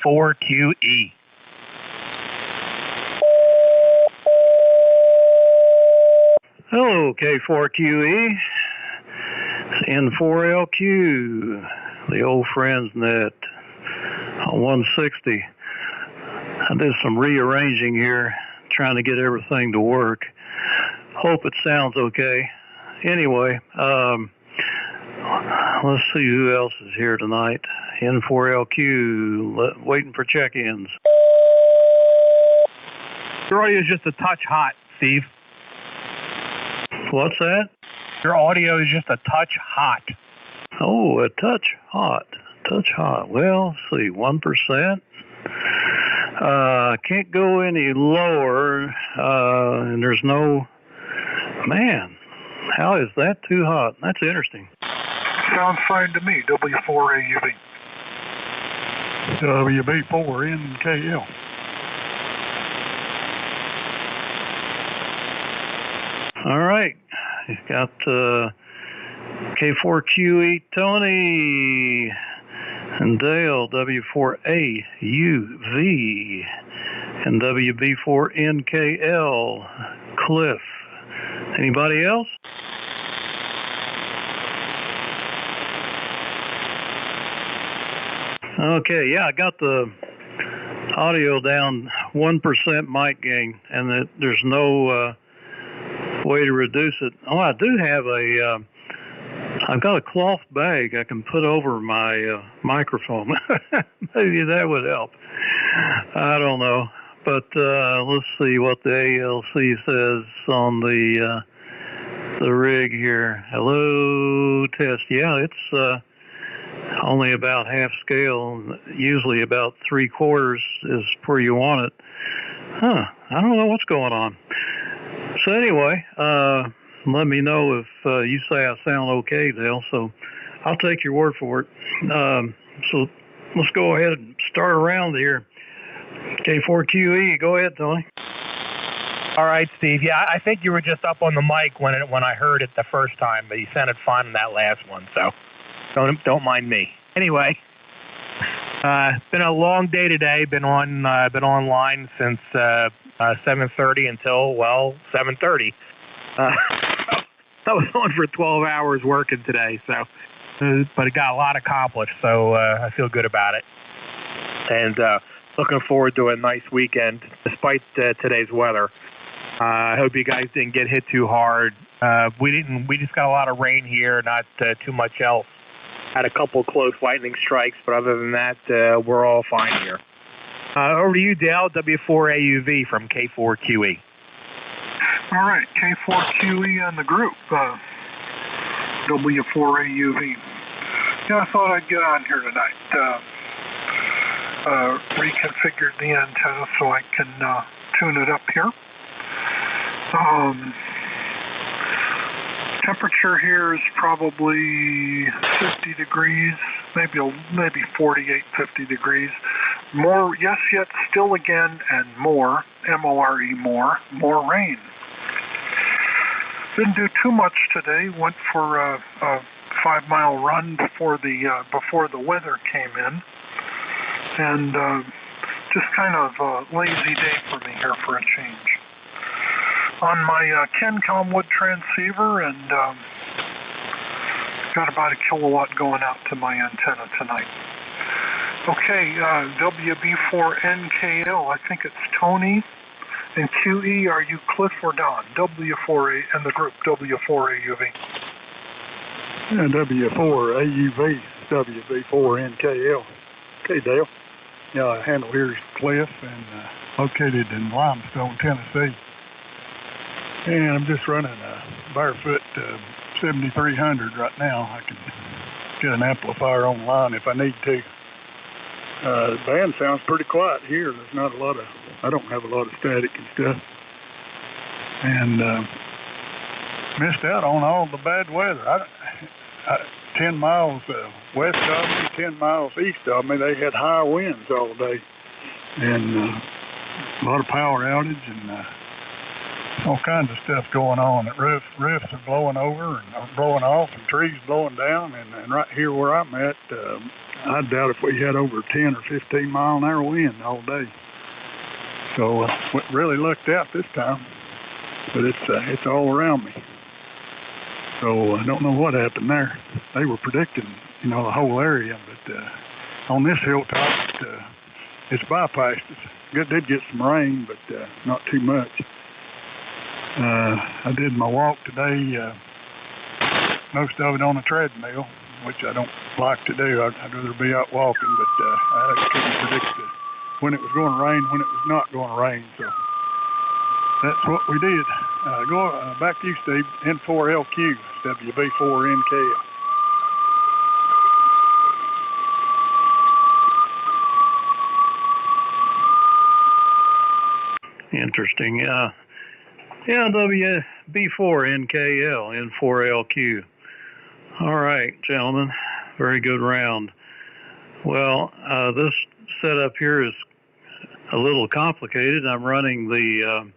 K4QE. Hello, K4QE. It's N4LQ, the old friends net on 160. I did some rearranging here, trying to get everything to work. Hope it sounds okay. Anyway, let's see who else is here tonight. N4LQ, waiting for check-ins. Your audio is just a touch hot, Steve. What's that? Your audio is just a touch hot. Oh, a touch hot. Touch hot. Well, let's see, 1%. Can't go any lower, and there's no... Man, how is that too hot? That's interesting. Sounds fine to me, W4AUV. WB4NKL. All right. You've got K4QE Tony and Dale, W4AUV, and WB4NKL, Cliff. Anybody else? Okay, yeah, I got the audio down 1% mic gain, and there's no way to reduce it. Oh, I do have I've got a cloth bag I can put over my microphone. Maybe that would help. I don't know. But let's see what the ALC says on the rig here. Hello, test. Yeah, it's only about half scale. Usually about 3/4 is where you want it. I don't know what's going on. So anyway, let me know if you say I sound okay, Dale. So I'll take your word for it. So let's go ahead and start around here. K4QE, go ahead, Tony. All right, Steve. Yeah, I think you were just up on the mic when I heard it the first time, but you sounded fine in that last one, so don't mind me. Anyway, been a long day today. Been online since 7:30 until 7:30. I was on for 12 hours working today, so but it got a lot accomplished, so I feel good about it. And looking forward to a nice weekend, despite today's weather. I hope you guys didn't get hit too hard. We didn't. We just got a lot of rain here, not too much else. Had a couple close lightning strikes, but other than that, we're all fine here. Over to you, Dale, W4AUV from K4QE. All right, K4QE on the group, W4AUV. Yeah, I thought I'd get on here tonight. Reconfigured the antenna so I can tune it up here. Temperature here is probably 50 degrees, maybe 48, 50 degrees. More, yes, yet, still again, and more, M-O-R-E, more rain. Didn't do too much today. Went for a 5-mile run before the weather came in, and just kind of a lazy day for me here for a change. On my Kencom wood transceiver, and got about a kilowatt going out to my antenna tonight. Okay, WB4NKL, I think it's Tony. And QE, are you Cliff or Don? W4A and the group W4AUV. And W4AUV, WB4NKL. Okay, Dale. Yeah, handle here is Cliff, and located in Limestone, Tennessee. And I'm just running a Barefoot 7300 right now. I can get an amplifier online if I need to. The band sounds pretty quiet here. There's not a lot of, I don't have a lot of static and stuff. And missed out on all the bad weather. 10 miles west of me, 10 miles east of me, they had high winds all day. And a lot of power outage, and all kinds of stuff going on. The roofs are blowing over and are blowing off, and trees blowing down. And right here where I'm at, I doubt if we had over 10 or 15 mile an hour wind all day. So really lucked out this time, but it's all around me. So I don't know what happened there. They were predicting, the whole area, but on this hilltop, it's bypassed us. It did get some rain, but not too much. I did my walk today, most of it on a treadmill, which I don't like to do. I'd rather be out walking, but I couldn't predict when it was going to rain, when it was not going to rain. So that's what we did. Go back to you, Steve. N4LQ, WB4NKL. Interesting. Yeah, WB4NKL, N4LQ. All right, gentlemen. Very good round. Well, this setup here is a little complicated. I'm running the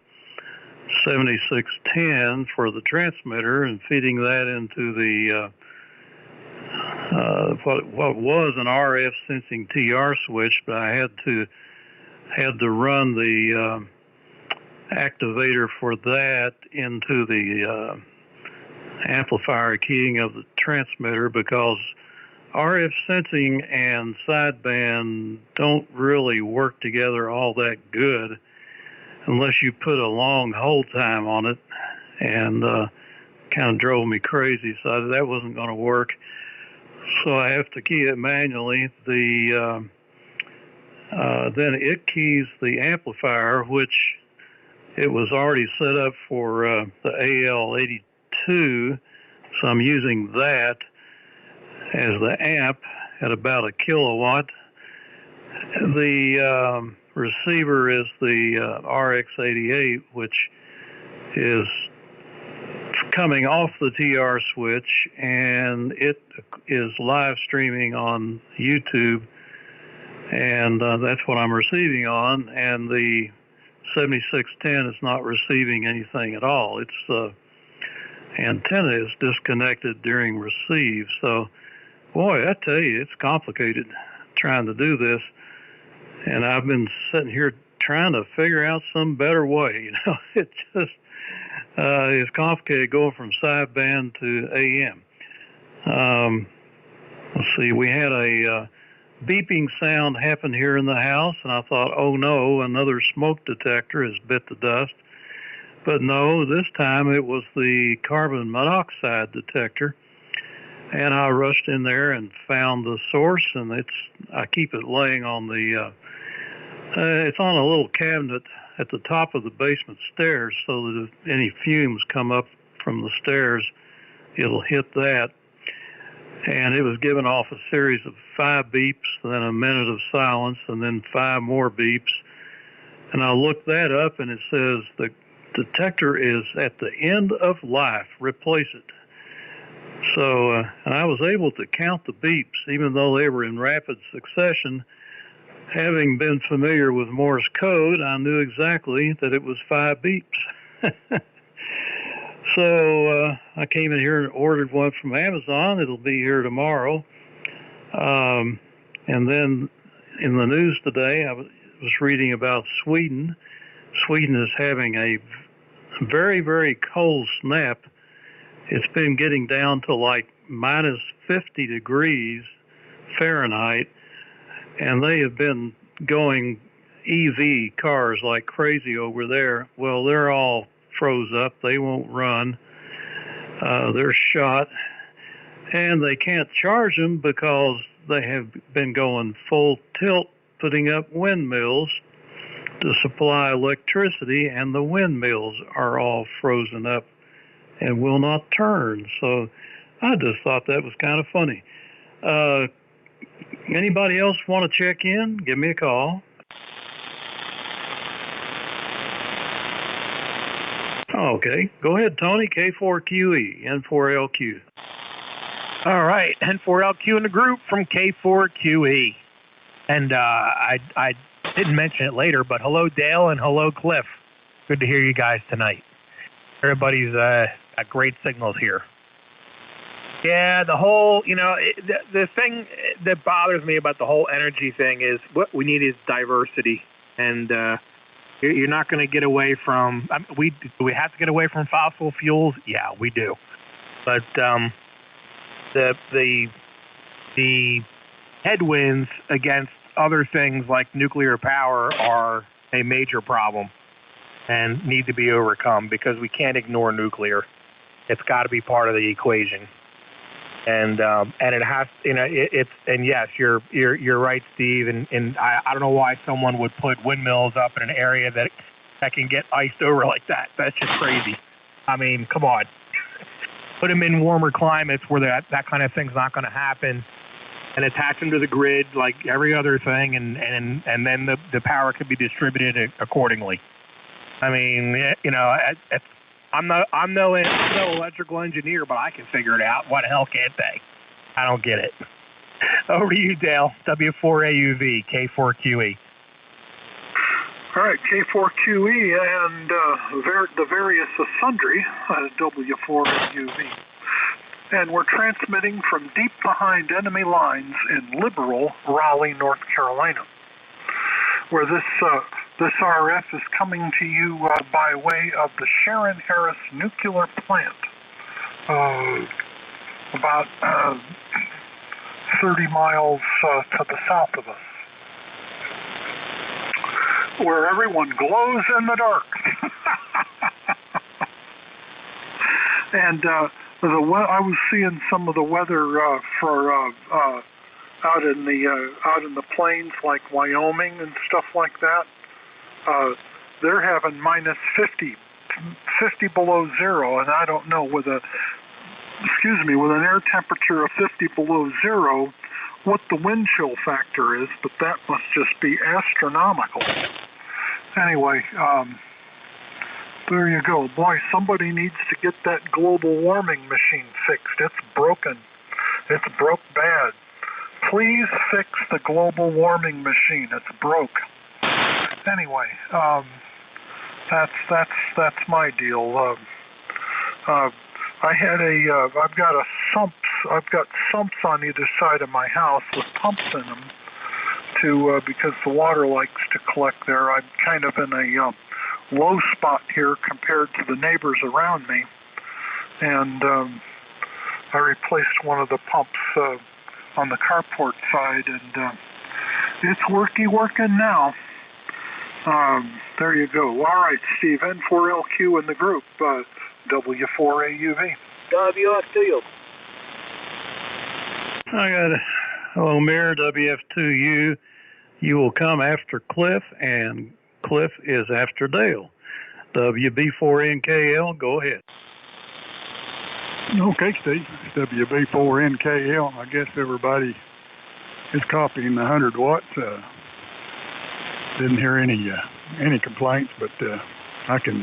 7610 for the transmitter and feeding that into the what was an RF sensing TR switch, but I had to run the activator for that into the amplifier keying of the transmitter, because RF sensing and sideband don't really work together all that good unless you put a long hold time on it, and kind of drove me crazy, so that wasn't going to work. So I have to key it manually. Then it keys the amplifier, which it was already set up for the AL82, so I'm using that as the amp at about a kilowatt. The receiver is the RX88, which is coming off the TR switch, and it is live streaming on YouTube, and that's what I'm receiving on. And the 7610 is not receiving anything at all. Its antenna is disconnected during receive. So, boy, I tell you, it's complicated trying to do this. And I've been sitting here trying to figure out some better way. It just is complicated going from sideband to AM. Let's see, we had a beeping sound happen here in the house, and I thought, oh no, another smoke detector has bit the dust. But no, this time it was the carbon monoxide detector. And I rushed in there and found the source, and I keep it laying on the it's on a little cabinet at the top of the basement stairs, so that if any fumes come up from the stairs, it'll hit that. And it was giving off a series of 5 beeps, then a minute of silence, and then 5 more beeps. And I looked that up, and it says the detector is at the end of life. Replace it. So, and I was able to count the beeps, even though they were in rapid succession. Having been familiar with Morse code, I knew exactly that it was 5 beeps. So I came in here and ordered one from Amazon. It'll be here tomorrow. And then in the news today, I was reading about Sweden. Sweden is having a very, very cold snap. It's been getting down to like minus 50 degrees Fahrenheit, and they have been going EV cars like crazy over there. Well, they're all froze up. They won't run. They're shot, and they can't charge them because they have been going full tilt, putting up windmills to supply electricity, and the windmills are all frozen up and will not turn. So I just thought that was kind of funny. Anybody else want to check in? Give me a call. Okay, go ahead, Tony. K4QE, N4LQ. All right, N4LQ in the group from K4QE. And I didn't mention it later, but hello, Dale, and hello, Cliff. Good to hear you guys tonight. Everybody's got great signals here. Yeah, the whole, the thing that bothers me about the whole energy thing is what we need is diversity. And you're not going to get away from, do we have to get away from fossil fuels? Yeah, we do. But the headwinds against other things like nuclear power are a major problem and need to be overcome because we can't ignore nuclear. It's got to be part of the equation. And it has, and yes, you're right, Steve. And I don't know why someone would put windmills up in an area that can get iced over like that. That's just crazy. I mean, come on. Put them in warmer climates where that kind of thing's not going to happen, and attach them to the grid like every other thing, and then the power can be distributed accordingly. I mean, I'm no electrical engineer, but I can figure it out. Why the hell can't they? I don't get it. Over to you, Dale. W4AUV, K4QE. All right, K4QE and the various sundry, W4UV. And we're transmitting from deep behind enemy lines in liberal Raleigh, North Carolina, where this RF is coming to you by way of the Sharon Harris nuclear plant, about 30 miles to the south of us, where everyone glows in the dark. And I was seeing some of the weather for out in the plains like Wyoming and stuff like that. They're having minus 50 below zero, and I don't know with an air temperature of 50 below zero what the wind chill factor is, but that must just be astronomical. Anyway, there you go. Boy, somebody needs to get that global warming machine fixed. It's broken. It's broke bad. Please fix the global warming machine. It's broke. Anyway, that's my deal. I've got sumps on either side of my house with pumps in them because the water likes to collect there. I'm kind of in a low spot here compared to the neighbors around me, and I replaced one of the pumps on the carport side, and it's working now. There you go. All right, Steve, N4LQ in the group, W4AUV. WF2U. I got hello, Mirror, WF2U. You will come after Cliff, and Cliff is after Dale. WB4NKL, go ahead. Okay, Steve. It's WB4NKL. I guess everybody is copying the 100 watts. Didn't hear any complaints, but I can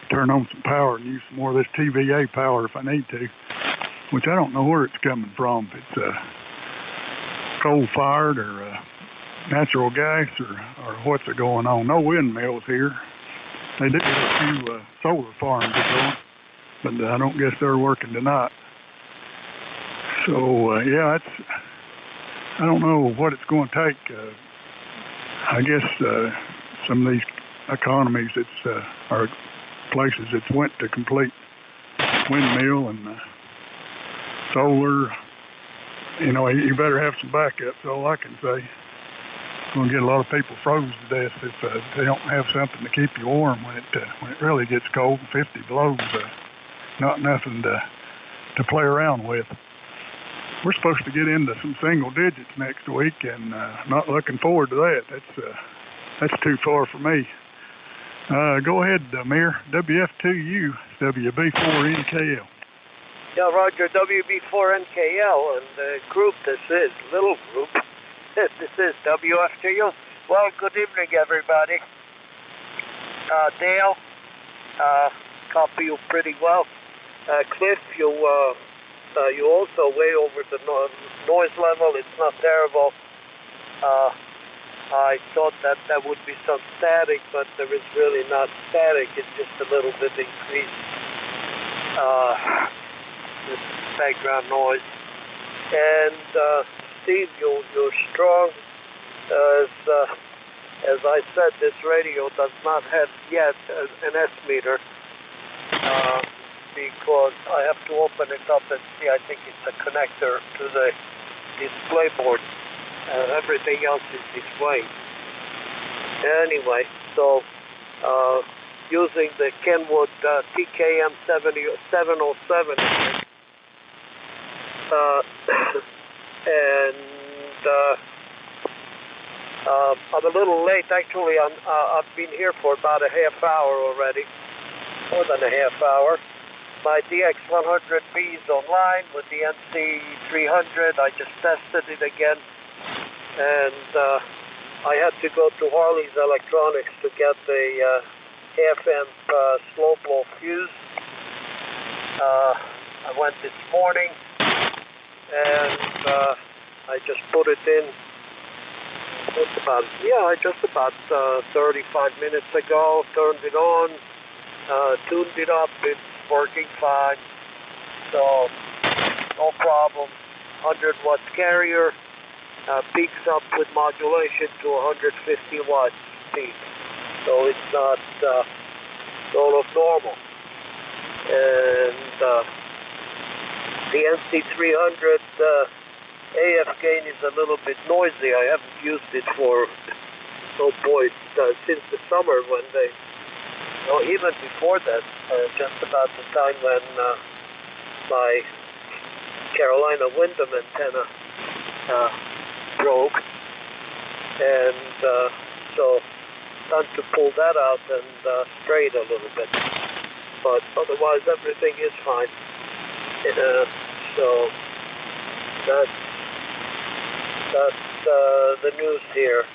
turn on some power and use some more of this TVA power if I need to, which I don't know where it's coming from. If it's coal-fired or natural gas or what's going on. No windmills here. They did have a few solar farms going, but I don't guess they're working tonight. So, I don't know what it's going to take. I guess some of these economies, or places it's went to complete windmill and solar. You better have some backup. That's all I can say. It's going to get a lot of people frozen to death if they don't have something to keep you warm when it really gets cold. 50 below not nothing to play around with. We're supposed to get into some single digits next week, and not looking forward to that. That's too far for me. Go ahead, Mir. WF2U, WB4NKL. Yeah, Roger, WB4NKL, and the group this is, little group. This is WF2U. Well, good evening, everybody. Dale, copy you pretty well. Cliff, you also way over the noise level. It's not terrible. I thought that there would be some static, but there is really not static. It's just a little bit increased this background noise. And Steve, you're strong. As I said, this radio does not have yet an S meter because I have to open it up and see. I think it's a connector to the display board. Everything else is displaying. Anyway, so using the Kenwood TKM 707 and I'm a little late. Actually, I've been here for about a half hour already, more than a half hour. My DX100B is online with the NC300. I just tested it again, and I had to go to Harley's Electronics to get the half-amp slow blow fuse. I went this morning, and I just put it in. Just about 35 minutes ago, turned it on, tuned it up, it's working fine, so no problem. 100 watts carrier, peaks up with modulation to 150 watts peak, so it's not sort of normal. And the NC300 AF gain is a little bit noisy. I haven't used it for, since the summer when even before that, just about the time when my Carolina Windham antenna broke. And so time to pull that out and spray it a little bit. But otherwise everything is fine. So that's the news here.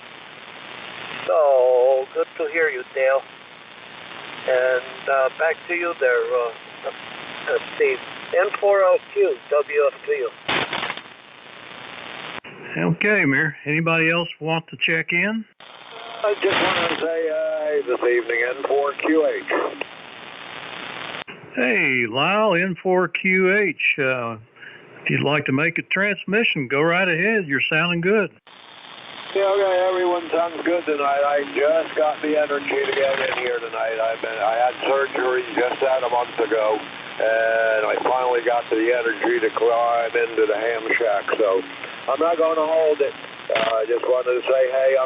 So good to hear you, Dale. And back to you there, Steve. N4LQ, WFTU. Okay, Mir. Anybody else want to check in? I just wanted to say this evening, N4QH. Hey, Lyle, N4QH. If you'd like to make a transmission, go right ahead. You're sounding good. Yeah, okay, everyone sounds good tonight. I just got the energy to get in here tonight. I had surgery just a month ago, and I finally got the energy to climb into the ham shack. So I'm not going to hold it. I just wanted to say, hey,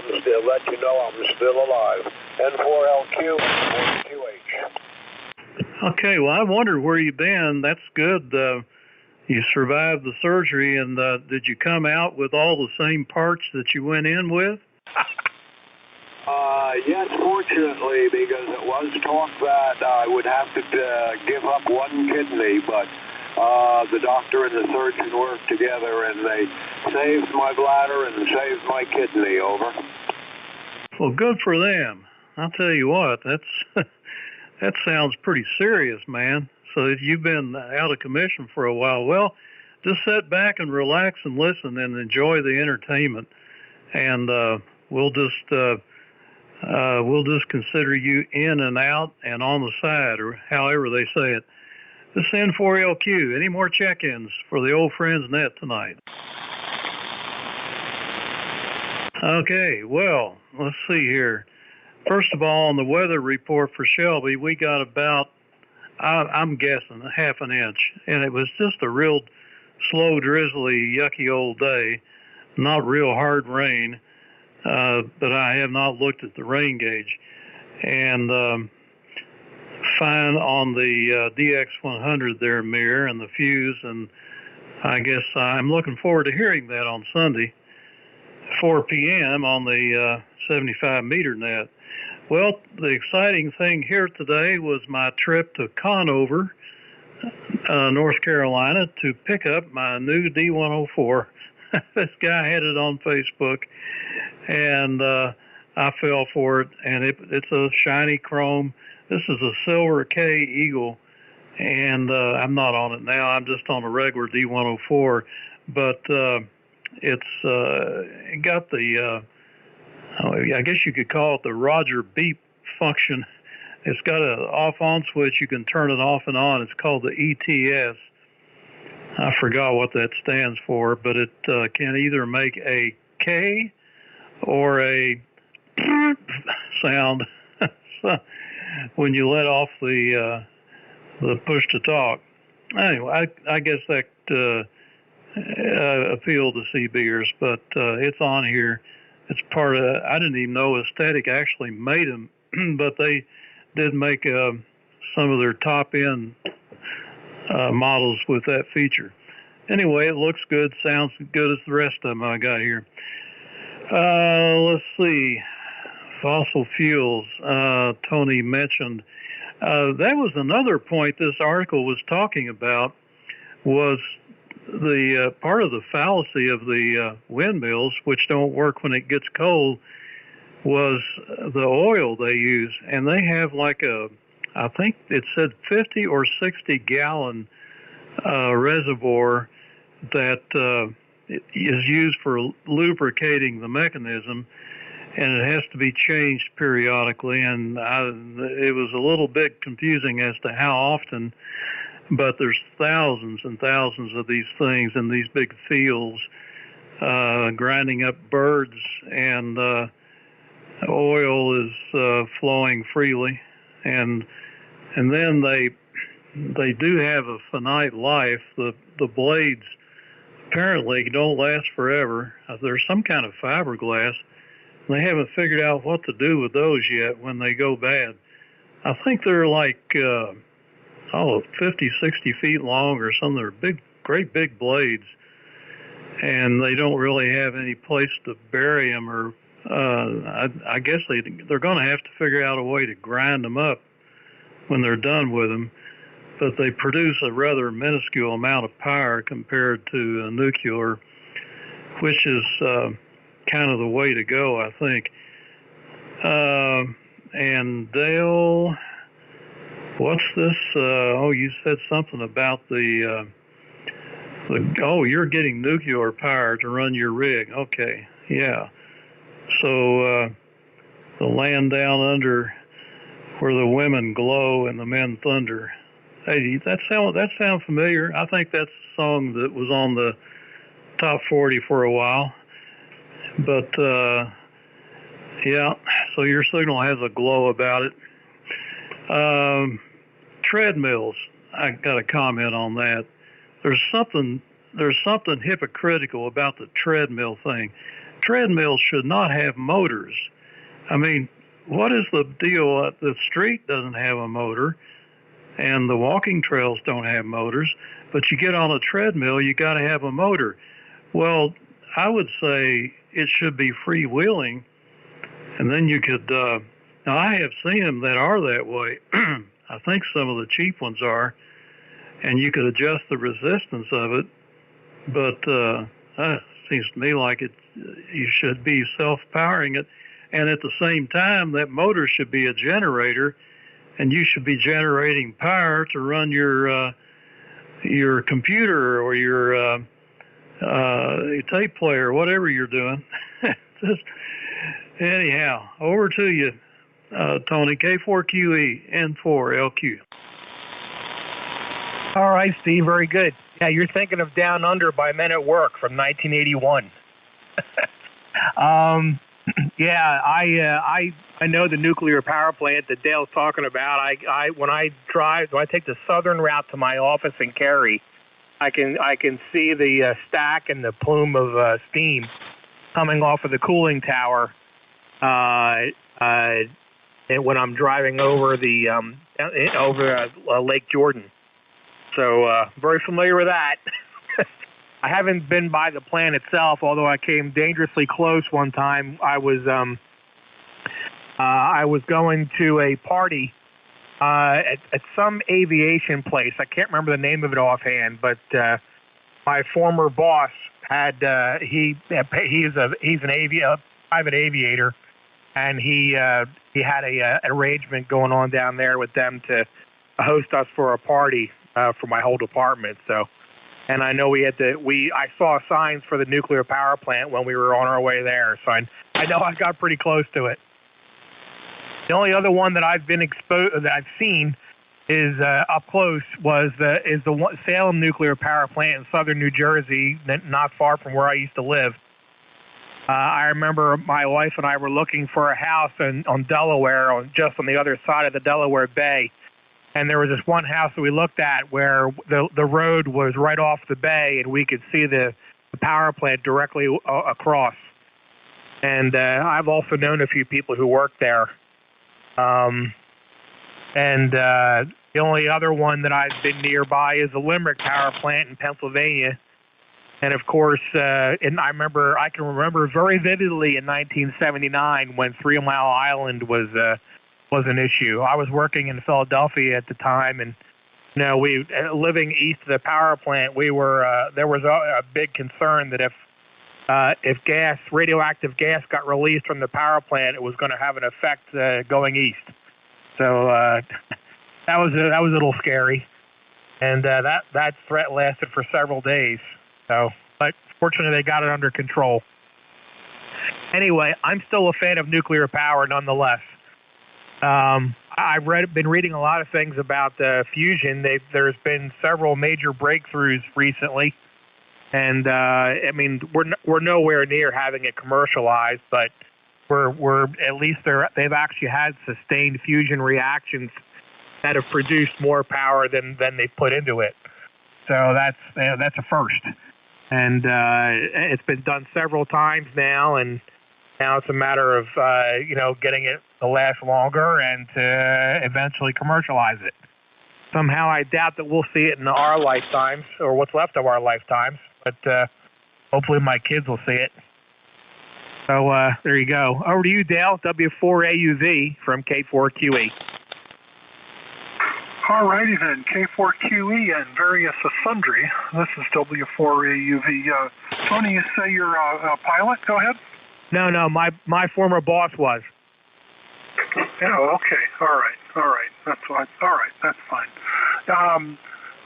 let you know I'm still alive. N4LQ, N4QH. Okay, well, I wondered where you've been. That's good. You survived the surgery, and did you come out with all the same parts that you went in with? Yes, fortunately, because it was talk that I would have to give up one kidney, but the doctor and the surgeon worked together, and they saved my bladder and saved my kidney, over. Well, good for them. I'll tell you what, that sounds pretty serious, man. So if you've been out of commission for a while, well, just sit back and relax and listen and enjoy the entertainment. And we'll just consider you in and out and on the side, or however they say it. This is N4LQ. Any more check-ins for the old friends Net tonight? Okay, well, let's see here. First of all, on the weather report for Shelby, we got about, I'm guessing, a half an inch. And it was just a real slow, drizzly, yucky old day. Not real hard rain, but I have not looked at the rain gauge. And fine on the DX100 there, Mir, and the fuse. And I guess I'm looking forward to hearing that on Sunday, 4 p.m. on the 75 meter net. Well, the exciting thing here today was my trip to Conover, North Carolina, to pick up my new D104. This guy had it on Facebook, and I fell for it. And it's a shiny chrome. This is a Silver K Eagle, and I'm not on it now. I'm just on a regular D104, but it got the I guess you could call it the Roger beep function. It's got an off-on switch. You can turn it off and on. It's called the ETS. I forgot what that stands for, but it can either make a K or a sound when you let off the push to talk. Anyway, I guess that appealed to CBers, but it's on here. It's part of. I didn't even know Aesthetic actually made them, but they did make some of their top end models with that feature. Anyway, it looks good, sounds good as the rest of them I got here. Let's see. Fossil fuels, Tony mentioned. That was another point this article was talking about, was the part of the fallacy of the windmills, which don't work when it gets cold, was the oil they use. And they have like I think it said 50 or 60 gallon reservoir that is used for lubricating the mechanism, and it has to be changed periodically. And it was a little bit confusing as to how often, but there's thousands and thousands of these things in these big fields, grinding up birds, and oil is flowing freely. And then they do have a finite life. The blades apparently don't last forever. There's some kind of fiberglass. They haven't figured out what to do with those yet when they go bad. I think they're like 50, 60 feet long or something. They're big, great big blades, and they don't really have any place to bury them. Or I guess they're going to have to figure out a way to grind them up when they're done with them. But they produce a rather minuscule amount of power compared to a nuclear, which is kind of the way to go, I think. And Dale, what's this? You said something about you're getting nuclear power to run your rig. Okay, yeah. So the land down under where the women glow and the men thunder. Hey, that sound familiar? I think that's a song that was on the top 40 for a while. But yeah, so your signal has a glow about it. Treadmills, I got a comment on that. There's something hypocritical about the treadmill thing. Treadmills should not have motors. I mean, what is the deal? The street doesn't have a motor, and the walking trails don't have motors, but you get on a treadmill, you got to have a motor. Well, I would say it should be freewheeling, and then you could, now I have seen them that are that way. I think some of the cheap ones are, and you could adjust the resistance of it, but it seems to me like you should be self-powering it, and at the same time, that motor should be a generator, and you should be generating power to run your computer or your tape player, whatever you're doing. Just anyhow, over to you, Tony. K4QE N4LQ. All right, Steve. Very good. Yeah, you're thinking of Down Under by Men at Work from 1981. Yeah, I know the nuclear power plant that Dale's talking about. When I take the southern route to my office in Cary, I can see the stack and the plume of steam coming off of the cooling tower. And when I'm driving over Lake Jordan, so very familiar with that. I haven't been by the plant itself, although I came dangerously close one time. I was going to a party at some aviation place. I can't remember the name of it offhand, but my former boss had he's a private aviator, and he had an arrangement going on down there with them to host us for a party for my whole department. So And I know I saw signs for the nuclear power plant when we were on our way there, so I know I got pretty close to it. The only other one that I've seen is up close is the Salem nuclear power plant in southern New Jersey, not far from where I used to live. I remember my wife and I were looking for a house on Delaware, just on the other side of the Delaware Bay. And there was this one house that we looked at where the road was right off the bay, and we could see the power plant directly across. And I've also known a few people who worked there. The only other one that I've been nearby is the Limerick power plant in Pennsylvania. And of course, I can remember very vividly in 1979 when 3 Mile Island was an issue. I was working in Philadelphia at the time, and we living east of the power plant. We were there was a big concern that if radioactive gas got released from the power plant, it was going to have an effect going east. So that was a little scary, and that threat lasted for several days. So, but fortunately, they got it under control. Anyway, I'm still a fan of nuclear power, nonetheless. I've been reading a lot of things about fusion. There's been several major breakthroughs recently, and we're nowhere near having it commercialized, but we're at least they've actually had sustained fusion reactions that have produced more power than they've put into it. So that's a first, and it's been done several times now, and now it's a matter of getting it to last longer and to eventually commercialize it. Somehow I doubt that we'll see it in our lifetimes or what's left of our lifetimes, but hopefully my kids will see it. So there you go. Over to you, Dale, W4AUV from K4QE. All righty then, K4QE and various sundry. This is W4AUV. Tony, you say you're a pilot? Go ahead. No, my former boss was. Oh, okay. All right. That's fine. All right, that's fine.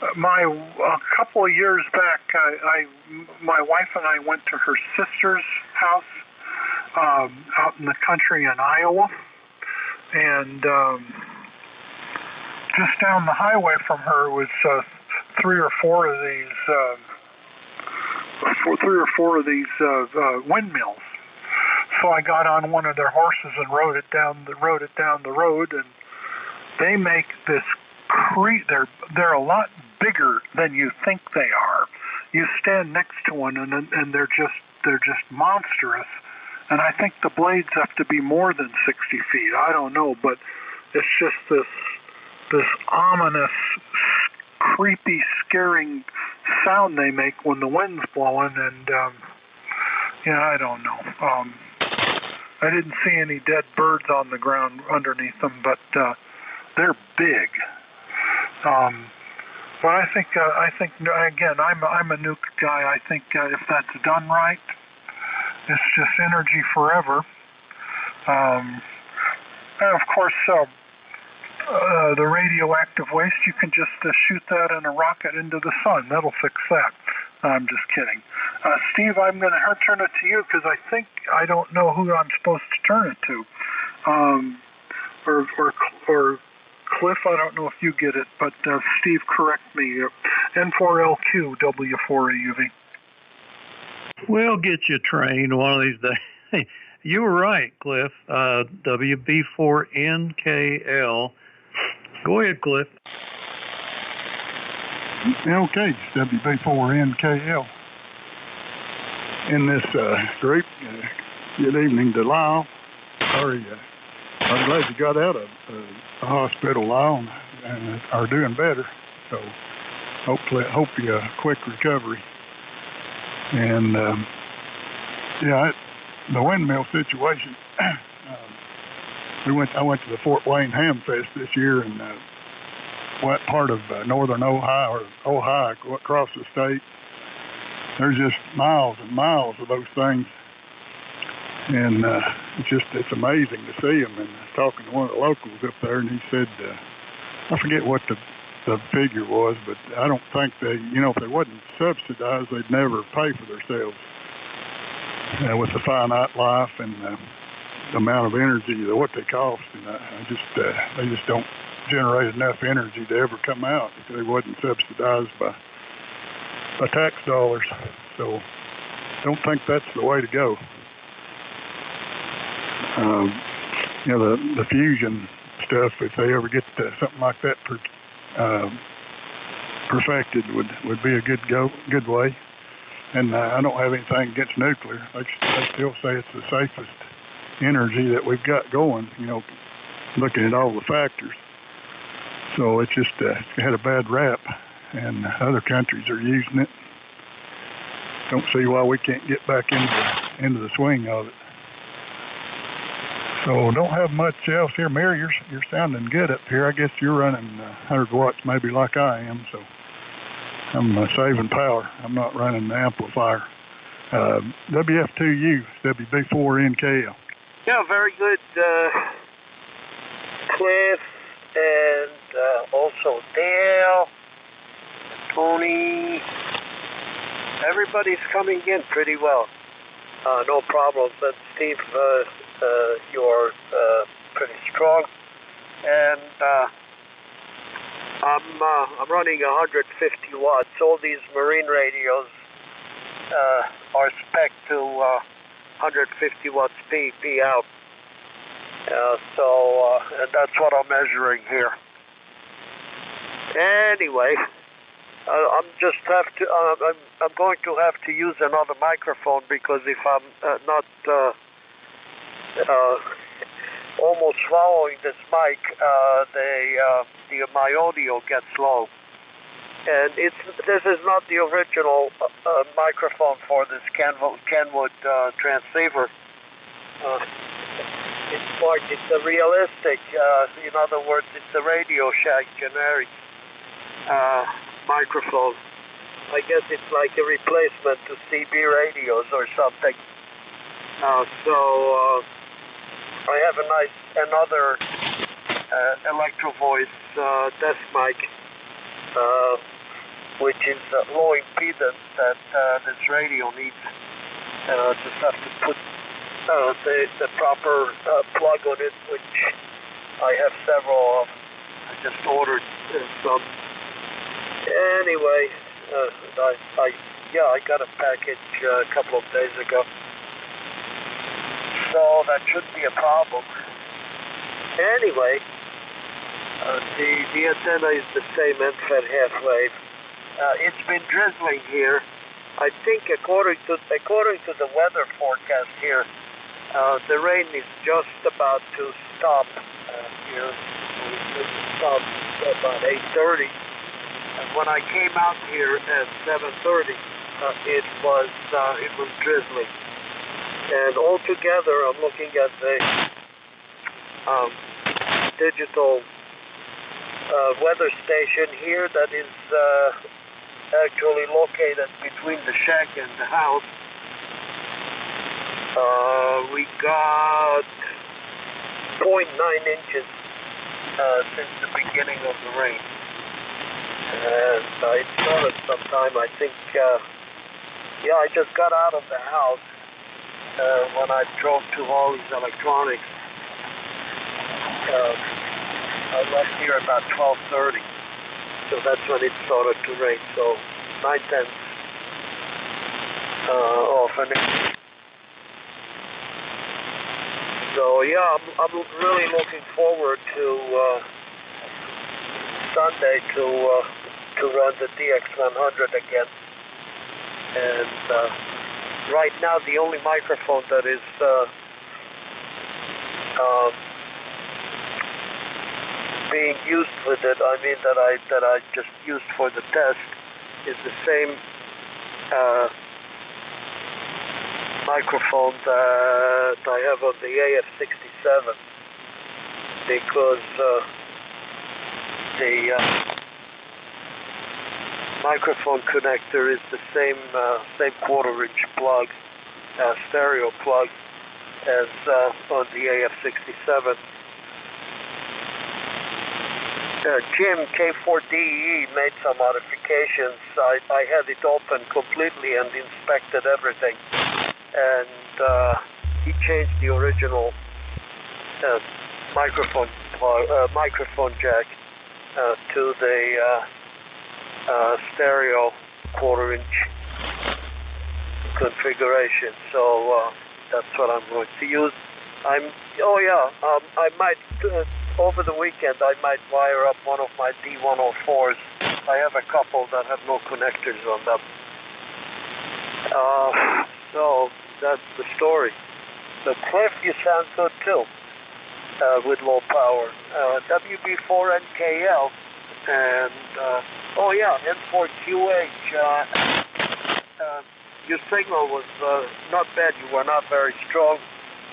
A couple of years back, my wife and I went to her sister's house out in the country in Iowa, and just down the highway from her was three or four of these windmills. So I got on one of their horses and rode it down the road, and they make this they're a lot bigger than you think they are. You stand next to one, and they're just monstrous. And I think the blades have to be more than 60 feet. I don't know, but it's just this ominous, creepy, scaring sound they make when the wind's blowing, and I don't know. I didn't see any dead birds on the ground underneath them, but they're big. But I think again, I'm a nuke guy. I think if that's done right, it's just energy forever. And of course, the radioactive waste, you can just shoot that in a rocket into the sun. That'll fix that. I'm just kidding. Steve, I'm going to turn it to you because I don't know who I'm supposed to turn it to. Or Cliff, I don't know if you get it, but Steve, correct me. N4LQ, W4AUV. We'll get you trained one of these days. You were right, Cliff. WB4NKL. Go ahead, Cliff. Okay, it's WB4NKL. In this group, good evening to Lyle. Sorry, I'm glad you got out of the hospital, Lyle, and are doing better. So hope you a quick recovery. And the windmill situation. I went to the Fort Wayne Ham Fest this year in what part of northern Ohio across the state. There's just miles and miles of those things, and it's amazing to see them. And I was talking to one of the locals up there, and he said, I forget what the the figure was, but I don't think they, if they wasn't subsidized, they'd never pay for themselves. With the finite life and the amount of energy, what they cost, and they just don't generate enough energy to ever come out if they wasn't subsidized by tax dollars. So don't think that's the way to go. The fusion stuff, if they ever get something like that perfected, would be a good way. And I don't have anything against nuclear. They still say it's the safest energy that we've got going, looking at all the factors. So it's just had a bad rap, and other countries are using it. Don't see why we can't get back into the swing of it. So don't have much else here. Mary, you're sounding good up here. I guess you're running 100 watts maybe like I am, so I'm saving power. I'm not running the amplifier. WF2U, WB4NKL. Yeah, very good, Cliff, and also Dale, Tony. Everybody's coming in pretty well. No problems. And Steve, you're pretty strong. And I'm running 150 watts. All these marine radios are spec to 150 watts P out. And that's what I'm measuring here. Anyway, I'm going to have to use another microphone, because if I'm not almost swallowing this mic, my audio gets low. And this is not the original microphone for this Kenwood transceiver. It's a realistic, in other words, it's a Radio Shack generic microphone. I guess it's like a replacement to CB radios or something. So I have another Electro Voice desk mic, which is low impedance that this radio needs. Just have to put the proper plug on it, which I have several of. I just ordered some. Anyway, I got a package a couple of days ago, so that shouldn't be a problem. Anyway, the antenna is the same end-fed half-wave. It's been drizzling here. I think according to the weather forecast here, the rain is just about to stop here. It stopped about 8:30. And when I came out here at 7:30, it was drizzling. And altogether, I'm looking at the digital weather station here that is actually located between the shack and the house. We got 0.9 inches since the beginning of the rain. And it started sometime, I think, I just got out of the house when I drove to all these electronics. I left here about 12:30, so that's when it started to rain. So 9/10 off an inch. So I'm really looking forward to Sunday to run the DX100 again. And right now, the only microphone that is being used with it, I mean that I just used for the test, is the same microphone that I have on the AF67, because the microphone connector is the same 1/4-inch plug, stereo plug, as on the AF67. Jim, K4DE made some modifications. I had it open completely and inspected everything. And he changed the original microphone jack to the stereo quarter-inch configuration. So that's what I'm going to use. I might over the weekend I might wire up one of my D104s. I have a couple that have no connectors on them. So that's the story. The Cliff, you sound good too, with low power. WB4 NKL and N4QH. Your signal was not bad. You were not very strong.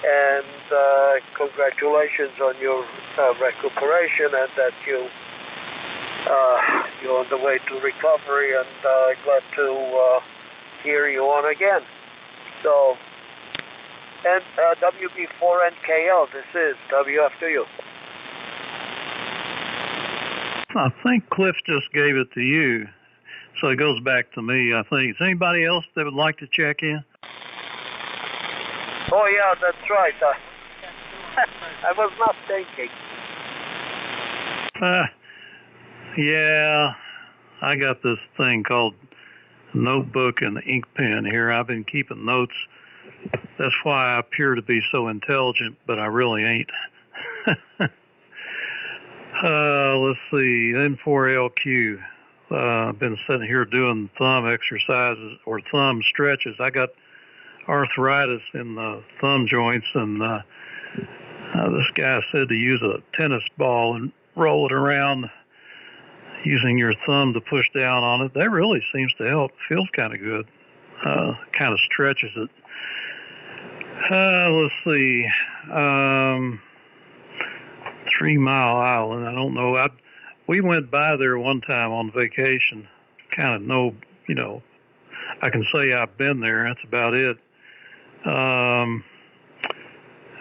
And congratulations on your recuperation and that you're on the way to recovery, and glad to hear you on again. So, and WB4NKL, this is WFW. I think Cliff just gave it to you, so it goes back to me, I think. Is anybody else that would like to check in? Oh, yeah, that's right. I was not thinking. Yeah, I got this thing called notebook and ink pen here. I've been keeping notes. That's why I appear to be so intelligent, but I really ain't. Let's see, N4LQ. I've been sitting here doing thumb exercises or thumb stretches. I got arthritis in the thumb joints, and this guy said to use a tennis ball and roll it around using your thumb to push down on it. That really seems to help. Feels kind of good. Kind of stretches it. Let's see. 3 Mile Island. I don't know. We went by there one time on vacation. Kind of know, I can say I've been there. That's about it.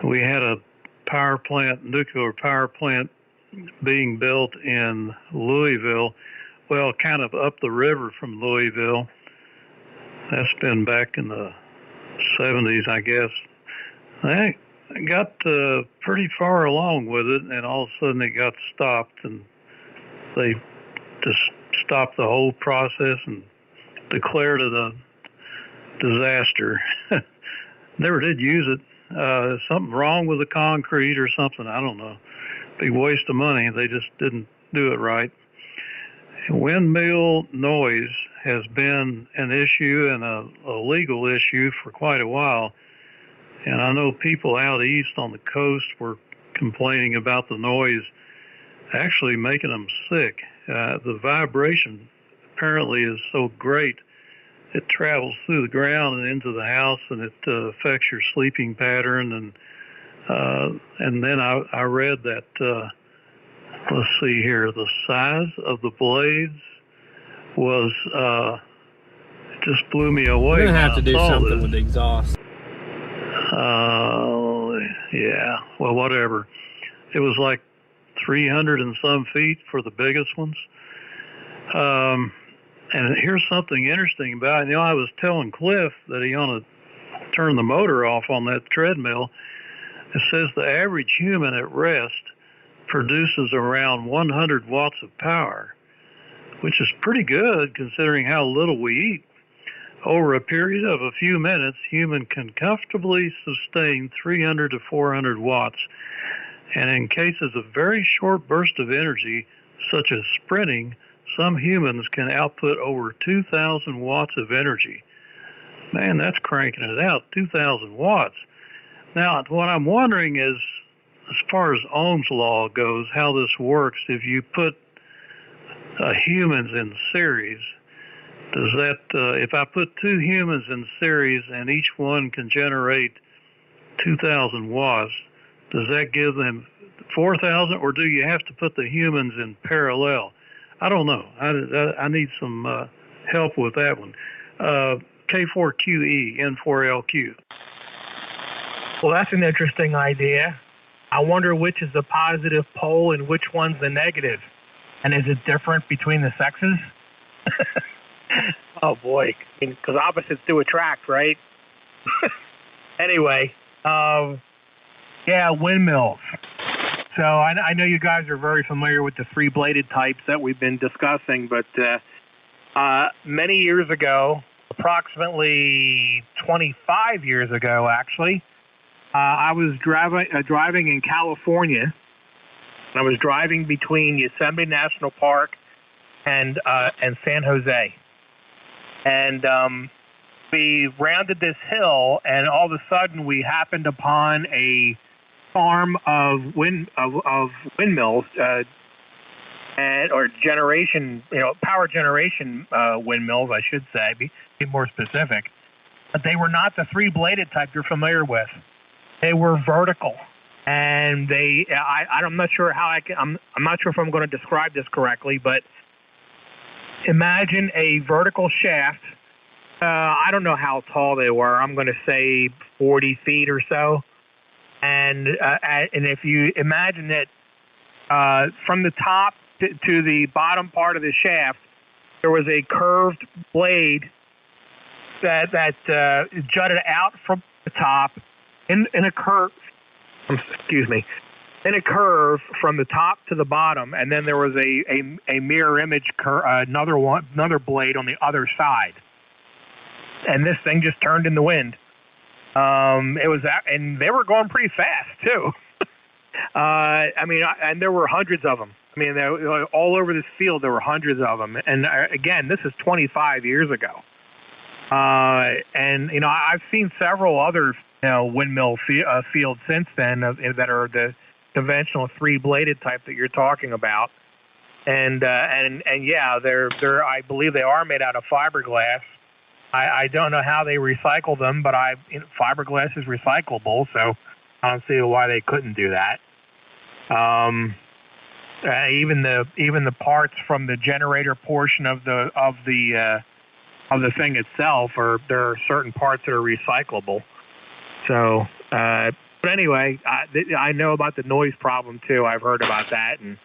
We had a nuclear power plant being built in Louisville, well, kind of up the river from Louisville. That's been back in the 70s, I guess. I got pretty far along with it, and all of a sudden it got stopped, and they just stopped the whole process and declared it a disaster. Never did use it. Something wrong with the concrete or something, I don't know. Big waste of money. They just didn't do it right. Windmill noise has been an issue and a legal issue for quite a while. And I know people out east on the coast were complaining about the noise actually making them sick. The vibration apparently is so great, it travels through the ground and into the house, and it affects your sleeping pattern. And then I read that, let's see here, the size of the blades was, it just blew me away. You're going to have to do something with the exhaust. Yeah, well, whatever. It was like 300 and some feet for the biggest ones. And here's something interesting about it. I was telling Cliff that he ought to turn the motor off on that treadmill. It says the average human at rest produces around 100 watts of power, which is pretty good considering how little we eat. Over a period of a few minutes, human can comfortably sustain 300 to 400 watts. And in cases of very short burst of energy, such as sprinting, some humans can output over 2,000 watts of energy. Man, that's cranking it out, 2,000 watts. Now, what I'm wondering is, as far as Ohm's law goes, how this works. If you put humans in series, does that, if I put two humans in series and each one can generate 2,000 watts, does that give them 4,000, or do you have to put the humans in parallel? I don't know. I need some help with that one. K4QE, N4LQ. Well, that's an interesting idea. I wonder which is the positive pole and which one's the negative. And is it different between the sexes? Oh, boy. Because opposites do attract, right? Anyway, yeah, windmills. So I know you guys are very familiar with the three-bladed types that we've been discussing, but many years ago, approximately 25 years ago, actually, I was driving in California. I was driving between Yosemite National Park and San Jose, and we rounded this hill, and all of a sudden we happened upon a farm of windmills, or generation, power generation windmills, I should say, be more specific. But they were not the three-bladed type you're familiar with. They were vertical, and I'm not sure how I'm not sure if I'm going to describe this correctly, but imagine a vertical shaft. I don't know how tall they were. I'm going to say 40 feet or so. And if you imagine it from the top to the bottom part of the shaft, there was a curved blade that jutted out from the top in a curve. Excuse me, in a curve from the top to the bottom, and then there was a mirror image another blade on the other side, and this thing just turned in the wind. It was that, and they were going pretty fast too. And there were hundreds of them. I mean, all over this field there were hundreds of them. And again, this is 25 years ago. And I've seen several other windmill fields since then that are the conventional three-bladed type that you're talking about. And yeah, they're I believe they are made out of fiberglass. I don't know how they recycle them, but fiberglass is recyclable, so I don't see why they couldn't do that. Even the parts from the generator portion of the thing itself, there are certain parts that are recyclable. So, but anyway, I know about the noise problem too. I've heard about that, and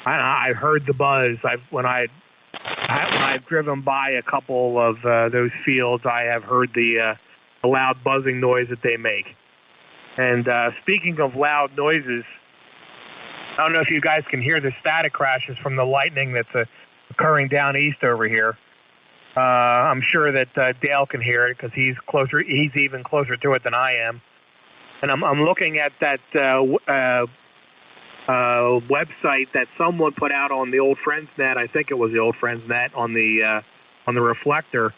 I've heard the buzz. When I've driven by a couple of those fields, I have heard the loud buzzing noise that they make. And speaking of loud noises, I don't know if you guys can hear the static crashes from the lightning that's occurring down east over here. I'm sure that Dale can hear it because he's closer. He's even closer to it than I am. And I'm looking at that website that someone put out on the old Friends Net. I think it was the old Friends Net on the Reflector,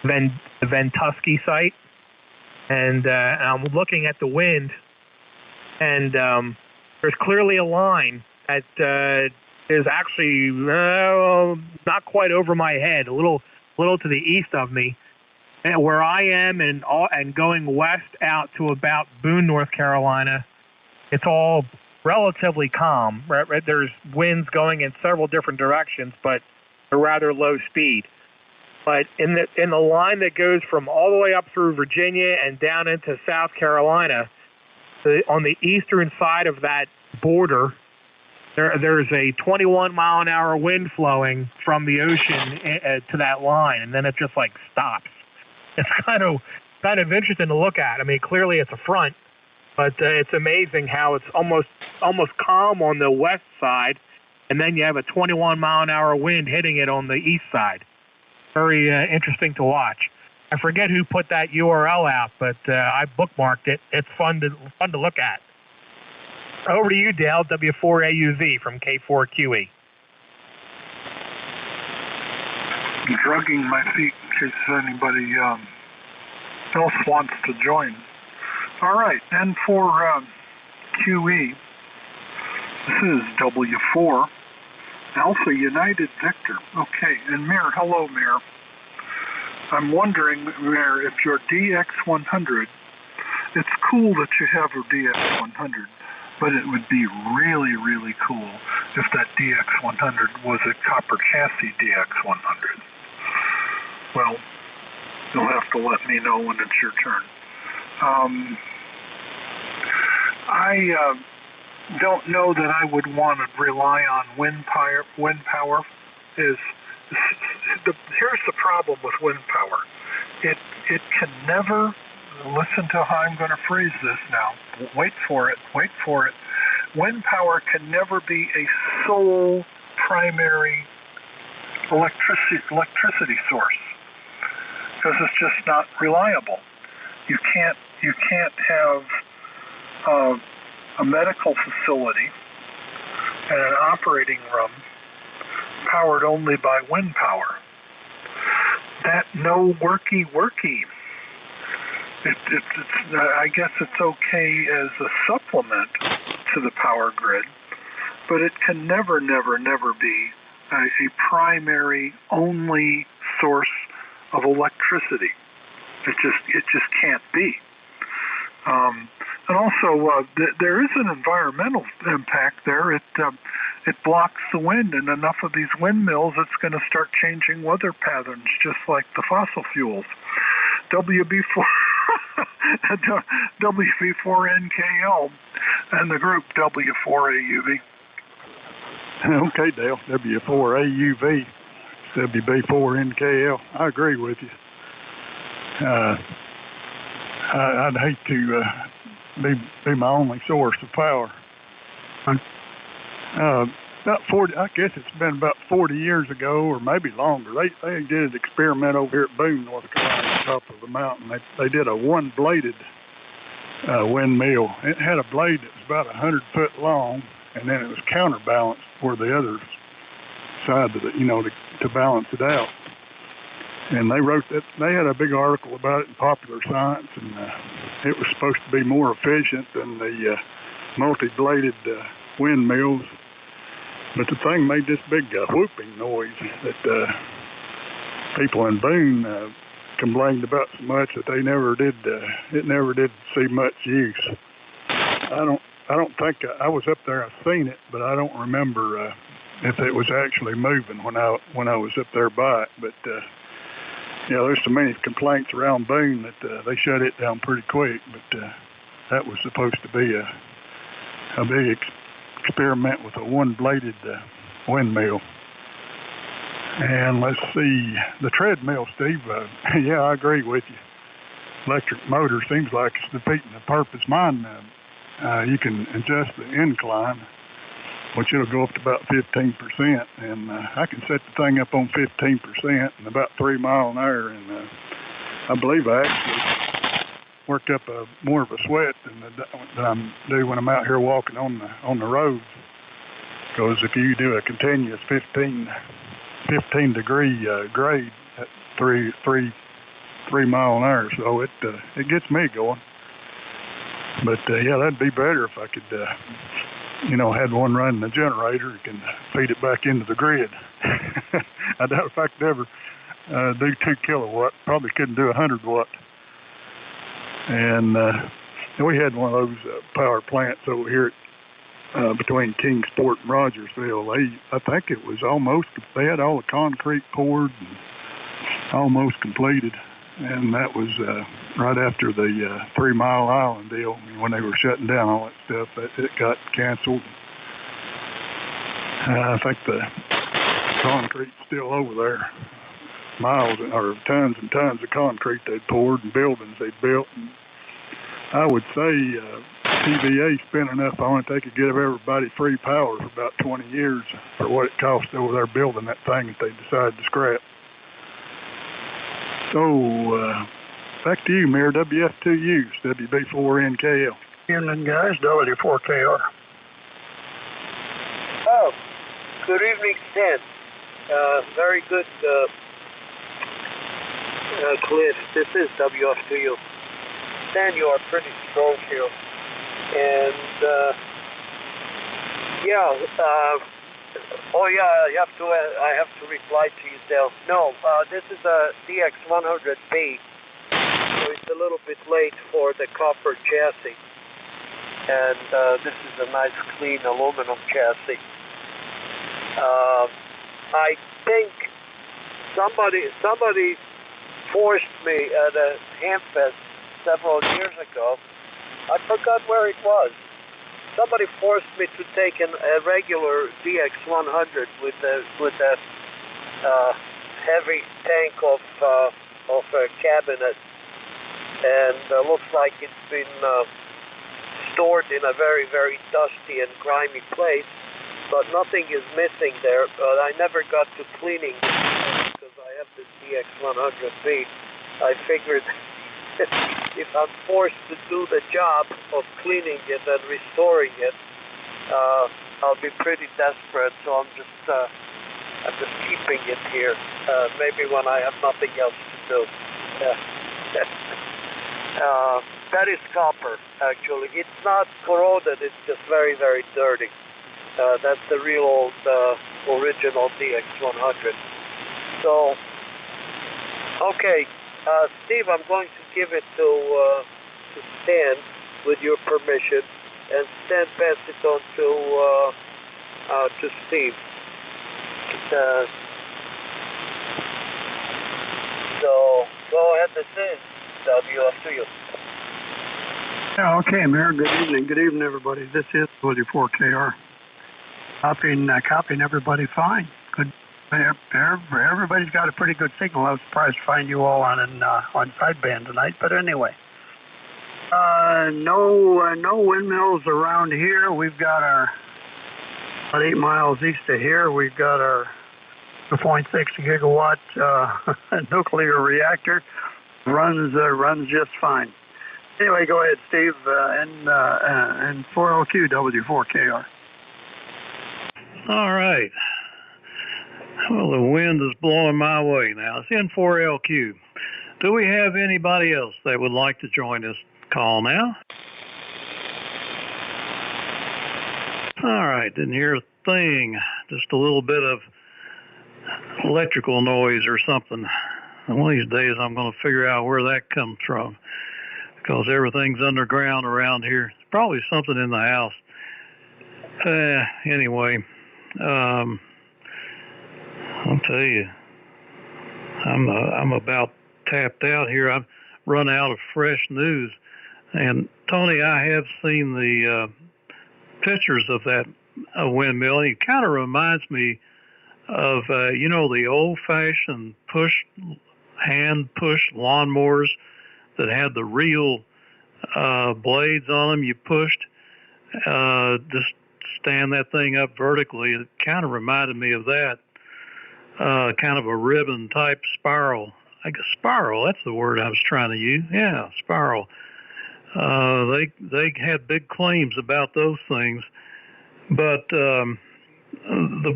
the Ventusky site. And I'm looking at the wind, and there's clearly a line that is actually not quite over my head, a little to the east of me, and where I am, and going west out to about Boone, North Carolina. It's all relatively calm. Right? There's winds going in several different directions, but they're rather low speed. But in the line that goes from all the way up through Virginia and down into South Carolina, on the eastern side of that border, there's a 21-mile-an-hour wind flowing from the ocean to that line, and then it just like stops. It's kind of interesting to look at. I mean, clearly it's a front, but it's amazing how it's almost calm on the west side, and then you have a 21-mile-an-hour wind hitting it on the east side. Very interesting to watch. I forget who put that URL out, but I bookmarked it. It's fun to look at. Over to you, Dale, W4AUZ from K4QE. I'm drugging my feet in case anybody else wants to join. All right, and for QE, this is W4 Alpha United Victor. Okay, and Mayor, hello, Mayor. I'm wondering, Mayor, if your DX100, it's cool that you have your DX100, but it would be really, really cool if that DX100 was a copper chassis DX100. Well, you'll have to let me know when it's your turn. don't know that I would want to rely on wind power. Here's the problem with wind power. It can never, listen to how I'm going to phrase this now. Wait for it. Wind power can never be a sole primary electricity source because it's just not reliable. You can't have a medical facility and an operating room powered only by wind power. That no worky. I guess it's okay as a supplement to the power grid, but it can never be a primary only source of electricity. It just can't be. And also, there is an environmental impact there. It blocks the wind, and enough of these windmills, it's going to start changing weather patterns, just like the fossil fuels. WB4 WB4NKL and the group W4AUV. Okay, Dale. W4AUV, WB4NKL. I agree with you. I'd hate to be my only source of power. About 40, I guess it's been about 40 years ago, or maybe longer. They did an experiment over here at Boone, North Carolina, on top of the mountain. They did a one-bladed windmill. It had a blade that was about 100 foot long, and then it was counterbalanced for the other side of it, to balance it out. And they wrote that. They had a big article about it in Popular Science, and it was supposed to be more efficient than the multi-bladed windmills. But the thing made this big whooping noise that people in Boone complained about so much that they never did. It never did see much use. I don't think I was up there. I've seen it, but I don't remember if it was actually moving when I was up there by it. But there's so many complaints around Boone that they shut it down pretty quick. But that was supposed to be a big experiment with a one-bladed windmill. And let's see, the treadmill, Steve. Yeah, I agree with you. Electric motor seems like it's defeating the purpose. Mine, you can adjust the incline, which it'll go up to about 15%, and I can set the thing up on 15% and about 3 miles an hour, and I believe I actually work up more of a sweat than I do when I'm out here walking on the roads. Because if you do a continuous 15 degree grade at 3 mile an hour, so it gets me going. But that'd be better if I could had one running a generator and can feed it back into the grid. I doubt if I could ever do 2 kilowatt. Probably couldn't do 100 watt. And we had one of those power plants over here between Kingsport and Rogersville. I think it was they had all the concrete poured and almost completed. And that was right after the 3 Mile Island deal, when they were shutting down all that stuff. It got canceled. I think the concrete's still over there. Miles or tons and tons of concrete they'd poured and buildings they'd built. And I would say TVA spent enough on it they could give everybody free power for about 20 years for what it cost over there building that thing that they decided to scrap. So, back to you, Mayor. WF2Us, WB4NKL. Evening, guys. W4KR. Oh, good evening, Stan. Very good, Cliff. This is WF2U. Stan, you are pretty strong here. And, I have to reply to you, Dale. No, this is a DX100B, so it's a little bit late for the copper chassis. And this is a nice, clean aluminum chassis. I think somebody forced me at a Hamfest several years ago. I forgot where it was. somebody forced me to take a regular DX100 with a heavy tank of a cabinet, and looks like it's been stored in a very, very dusty and grimy place, but nothing is missing there. But I never got to cleaning it because I have this DX100B. I figured if I'm forced to do the job of cleaning it and restoring it, I'll be pretty desperate. So I'm just keeping it here. Maybe when I have nothing else to do. That is copper, actually. It's not corroded. It's just very, very dirty. That's the real old original DX100. So, okay. Steve, I'm going to give it to Stan with your permission, and Stan pass it on to Steve. So go ahead and say, W, up to you. Yeah, okay, Mayor. Good evening. Good evening, everybody. This is W4KR. Copying everybody fine. Good. Everybody's got a pretty good signal. I was surprised to find you all on sideband tonight, but anyway. No windmills around here. We've got about 8 miles east of here. We've got our 2.6 gigawatt nuclear reactor. Runs just fine. Anyway, go ahead, Steve, and 4LQ W4KR. All right. Well, the wind is blowing my way now. It's in 4LQ. Do we have anybody else that would like to join this call now? All right, didn't hear a thing. Just a little bit of electrical noise or something. One of these days I'm going to figure out where that comes from, because everything's underground around here. It's probably something in the house. Anyway, I'll tell you, I'm about tapped out here. I've run out of fresh news. And Tony, I have seen the pictures of that windmill. It kind of reminds me of the old-fashioned hand-pushed lawnmowers that had the real blades on them. You pushed, just stand that thing up vertically. It kind of reminded me of that. Kind of a ribbon type spiral. I guess spiral, that's the word I was trying to use. Yeah, spiral. They had big claims about those things. But the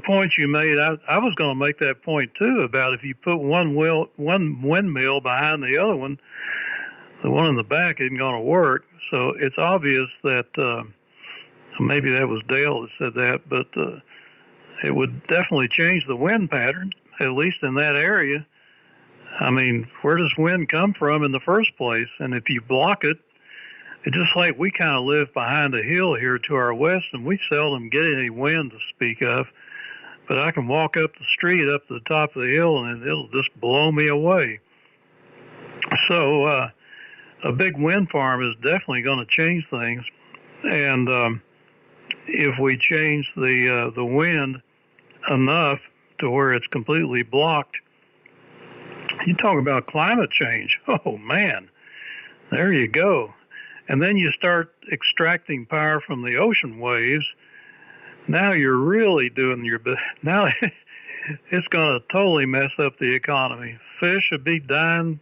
point you made, I was going to make that point too, about if you put one windmill behind the other one, the one in the back isn't going to work. So it's obvious that maybe that was Dale that said that, but it would definitely change the wind pattern, at least in that area. I mean, where does wind come from in the first place? And if you block it, it's just like we kind of live behind a hill here to our west, and we seldom get any wind to speak of. But I can walk up the street, up to the top of the hill, and it'll just blow me away. So a big wind farm is definitely going to change things. And if we change the wind enough to where it's completely blocked, you talk about climate change. Oh, man, there you go. And then you start extracting power from the ocean waves. Now you're really doing your best. Now it's going to totally mess up the economy. Fish would be dying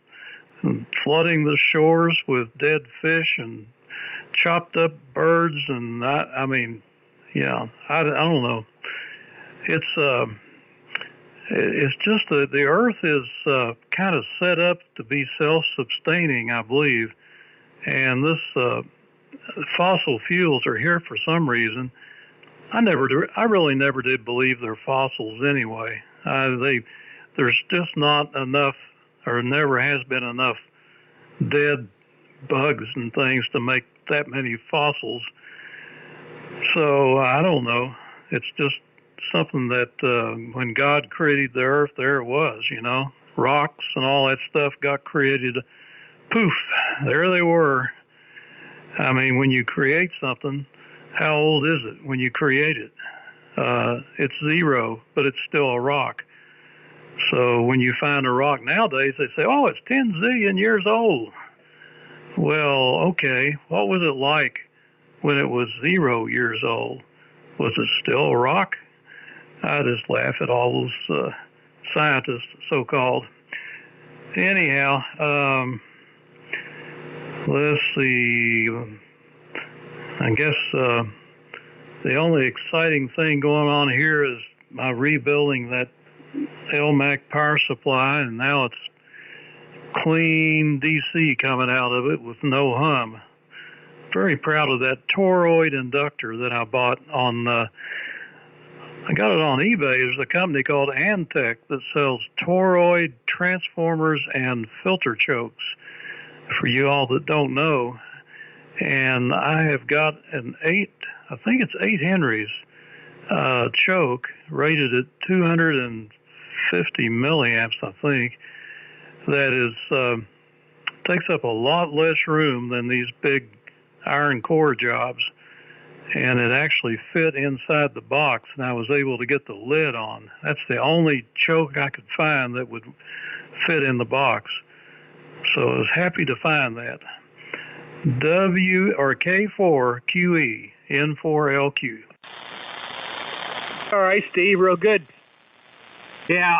and flooding the shores with dead fish and chopped up birds. And I mean, yeah, I don't know. It's just that the earth is kind of set up to be self-sustaining, I believe. And this fossil fuels are here for some reason. I really never did believe they're fossils anyway. There's just not enough, or never has been enough, dead bugs and things to make that many fossils. So I don't know. It's just something that when God created the earth, there it was, rocks and all that stuff got created. Poof, there they were. I mean, when you create something, how old is it when you create it? It's 0, but it's still a rock. So when you find a rock nowadays, they say, oh, it's 10 zillion years old. Well, okay, what was it like when it was 0 years old? Was it still a rock? I just laugh at all those scientists, so-called. Anyhow, let's see. I guess the only exciting thing going on here is my rebuilding that LMAC power supply, and now it's clean DC coming out of it with no hum. Very proud of that toroid inductor that I bought on, I got it on eBay. There's a company called Antec that sells toroid transformers and filter chokes, for you all that don't know. And I have got an 8 Henry's choke rated at 250 milliamps, I think, that is takes up a lot less room than these big iron core jobs, and it actually fit inside the box, and I was able to get the lid on. That's the only choke I could find that would fit in the box, so I was happy to find that. K4QE N4LQ. All right, Steve, real good. Yeah,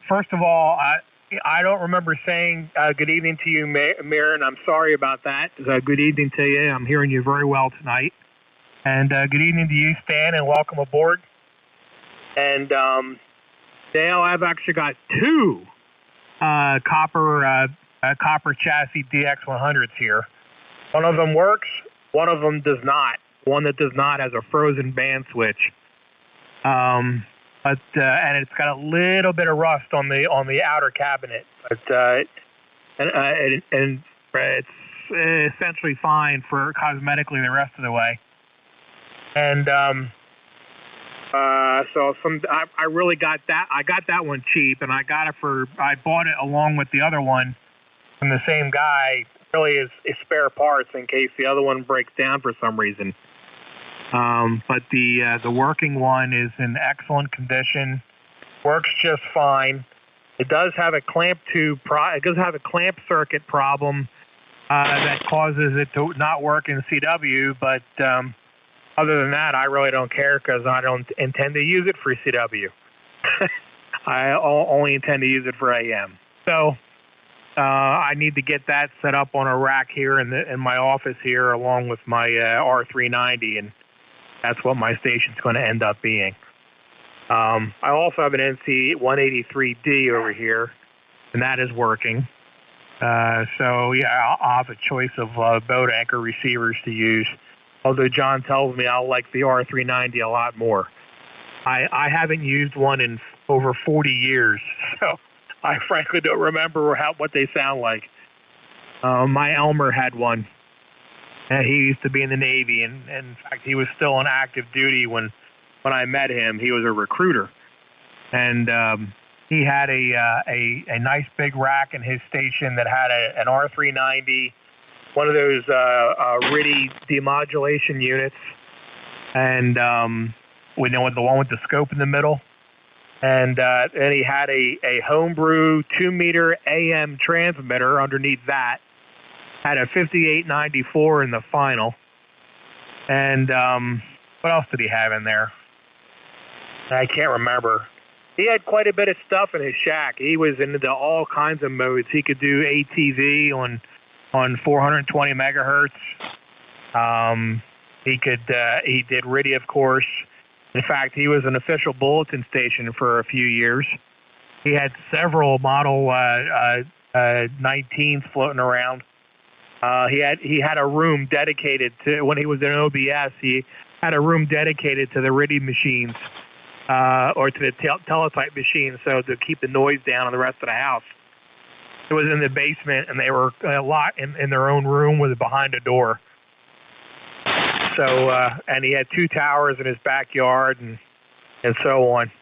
first of all, I don't remember saying good evening to you, Mayor, and I'm sorry about that. Good evening to you. I'm hearing you very well tonight. And good evening to you, Stan, and welcome aboard. And Dale, I've actually got 2 copper chassis DX100s here. One of them works, one of them does not. One that does not has a frozen band switch. And it's got a little bit of rust on the outer cabinet, but and it's essentially fine for cosmetically the rest of the way. And so I really got that. I got that one cheap, and I bought it along with the other one from the same guy. Really is spare parts in case the other one breaks down for some reason. But the working one is in excellent condition, works just fine. It does have a clamp circuit problem that causes it to not work in CW, but other than that, I really don't care because I don't intend to use it for CW. I only intend to use it for AM. So I need to get that set up on a rack here in my office here, along with my R390, and that's what my station's going to end up being. I also have an NC183D over here, and that is working. So yeah, I'll have a choice of boat anchor receivers to use. Although John tells me I'll like the R390 a lot more. I haven't used one in over 40 years, so I frankly don't remember what they sound like. My Elmer had one. He used to be in the Navy, and in fact, he was still on active duty when I met him. He was a recruiter, and he had a nice big rack in his station that had an R390, one of those RIDI demodulation units, and we know the one with the scope in the middle, and he had a homebrew 2-meter AM transmitter underneath that. Had a 5894 in the final. And what else did he have in there? I can't remember. He had quite a bit of stuff in his shack. He was into all kinds of modes. He could do ATV on 420 megahertz. He did RIDI, of course. In fact, he was an official bulletin station for a few years. He had several Model 19s floating around. He had a room dedicated to, when he was in OBS, he had a room dedicated to the RIDI machines, or to the teletype machines, so to keep the noise down in the rest of the house. It was in the basement, and they were a lot in their own room with behind a door. So, and he had 2 towers in his backyard and so on.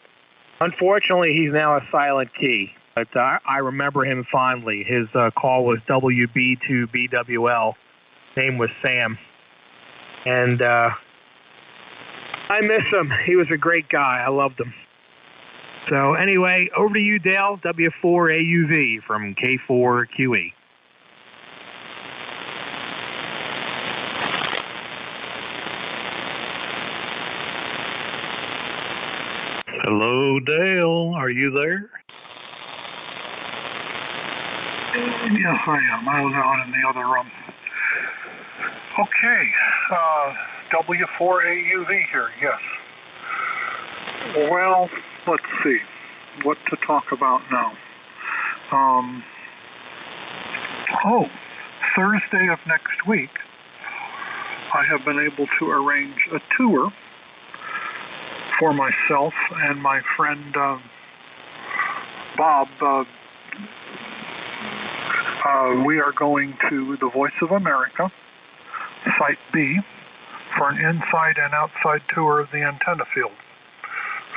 Unfortunately, he's now a silent key. But I remember him fondly. His call was WB2BWL. Name was Sam. And I miss him. He was a great guy. I loved him. So anyway, over to you, Dale, W4AUV from K4QE. Hello, Dale. Are you there? Yes, I am. I was out in the other room. Okay, W4AUV here, yes. Well, let's see what to talk about now. Thursday of next week, I have been able to arrange a tour for myself and my friend Bob. We are going to the Voice of America, Site B, for an inside and outside tour of the antenna field.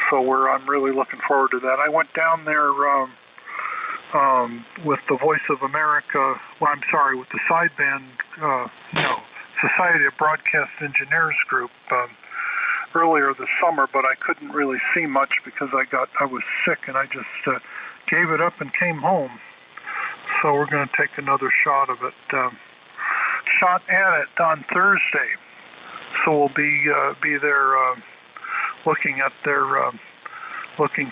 So I'm really looking forward to that. I went down there with the Voice of America, with the sideband, Society of Broadcast Engineers group earlier this summer, but I couldn't really see much because I was sick, and I just gave it up and came home. So we're going to take another shot at it on Thursday. So we'll be there looking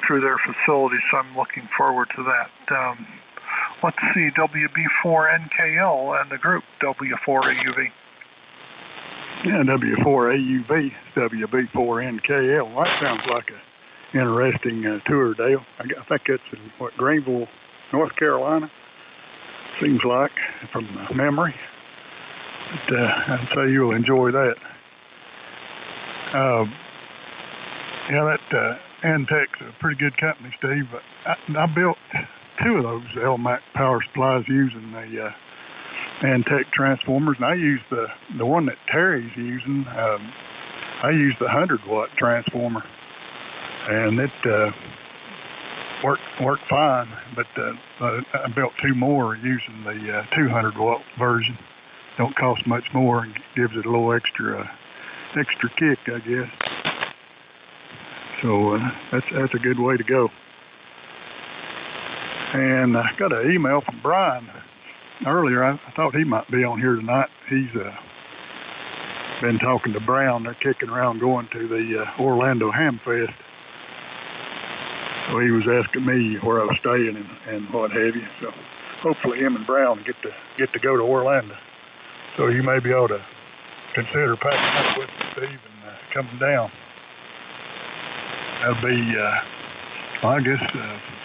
through their facilities. So I'm looking forward to that. Let's see, WB4NKL and the group W4AUV. Yeah, W4AUV, WB4NKL. Well, that sounds like an interesting tour, Dale. I think it's in, Greenville, North Carolina? Seems like, from memory. But I'd say you'll enjoy that. That Antec's a pretty good company, Steve. I built two of those LMAC power supplies using the Antec transformers, and I used the one that Terry's using. I used the 100-watt transformer, and it worked fine. But I built two more using the 200-watt version. Don't cost much more and gives it a little extra kick, I guess. So that's a good way to go. And I got an email from Brian earlier. I thought he might be on here tonight. He's been talking to Brown. They're kicking around going to the Orlando Ham Fest. So he was asking me where I was staying and what have you. So hopefully him and Brown get to go to Orlando. So you may be able to consider packing up with me, Steve, and coming down. That'll be, I guess,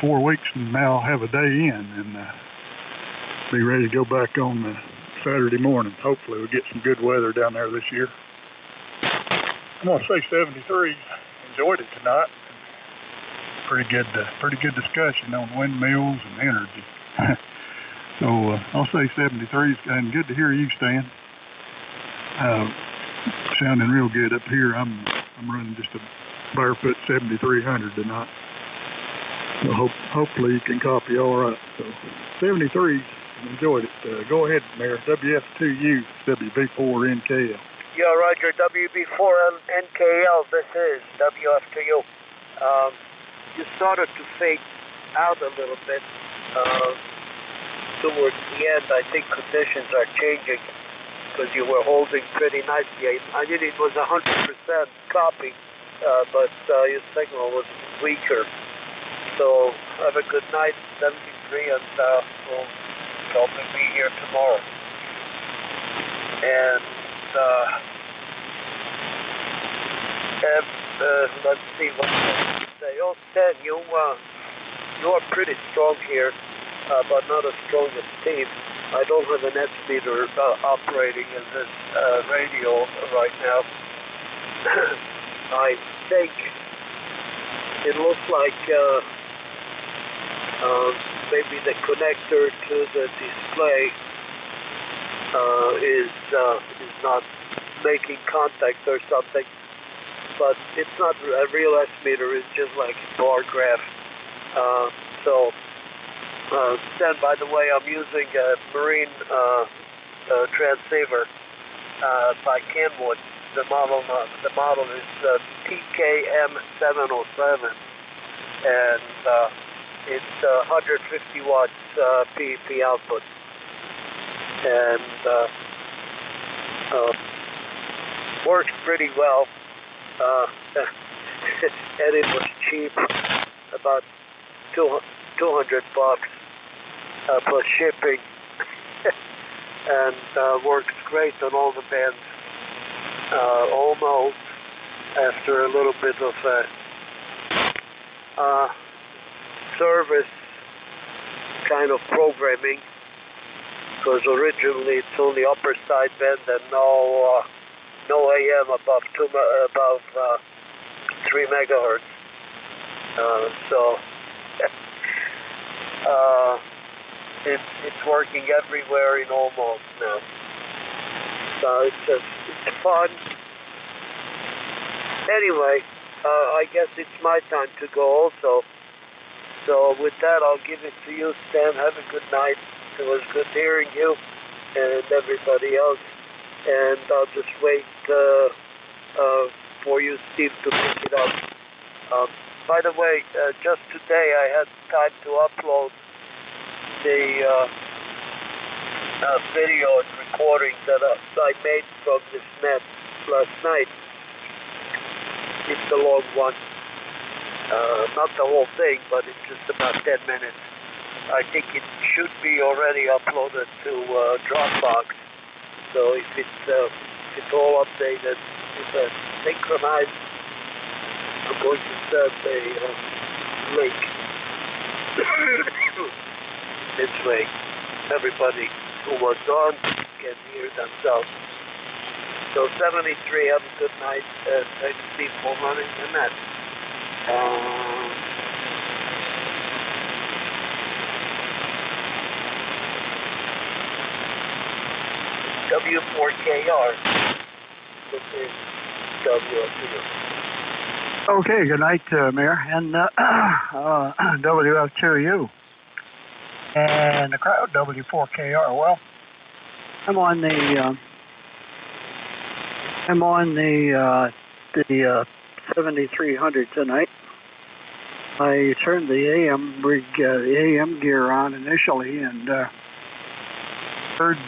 4 weeks from now. I'll have a day in and be ready to go back on Saturday morning. Hopefully we'll get some good weather down there this year. I'm going to say 73. Enjoyed it tonight. Pretty good discussion on windmills and energy. So I'll say 73 and good to hear you, Stan. Sounding real good up here. I'm running just a barefoot 7300 tonight. So hopefully you can copy all right. So 73, enjoyed it. Go ahead, Mayor. WF2U, WB4NKL. Yeah, Roger. WB4NKL. This is WF2U. You started to fade out a little bit towards the end. I think conditions are changing because you were holding pretty nicely. I knew it was 100% copy, but your signal was weaker. So have a good night, 73, and we'll probably be here tomorrow. And let's see what I can say. Oh, Stan, you are pretty strong here, but not as strong as Steve. I don't have an S meter operating in this radio right now. I think it looks like maybe the connector to the display is not making contact or something. But it's not a real S meter. It's just like a bar graph. Stan, by the way, I'm using a marine transceiver by Kenwood. The model is TKM707, and it's 150 watts PEP output, and works pretty well. And it was cheap, about $200 plus shipping, and works great on all the bands. Almost after a little bit of service kind of programming, because originally it's only upper sideband and no AM above 3 megahertz. So it's working everywhere in almost now. So it's fun. Anyway, I guess it's my time to go also. So with that, I'll give it to you, Stan. Have a good night. It was good hearing you and everybody else. And I'll just wait for you, Steve, to pick it up. By the way, just today I had time to upload the video and recording that I made from this net last night. It's a long one. Not the whole thing, but it's just about 10 minutes. I think it should be already uploaded to Dropbox. So if it's all updated, if it's synchronized, I'm going to send a link this way. Everybody who was on can hear themselves. So 73, have a good night. Thanks, Steve, for running the net. W4KR. This is WFU. Okay, good night, Mayor, and WF2U. And the crowd, W4KR. Well, I'm on the 7300 tonight. I turned the AM gear on initially, and heard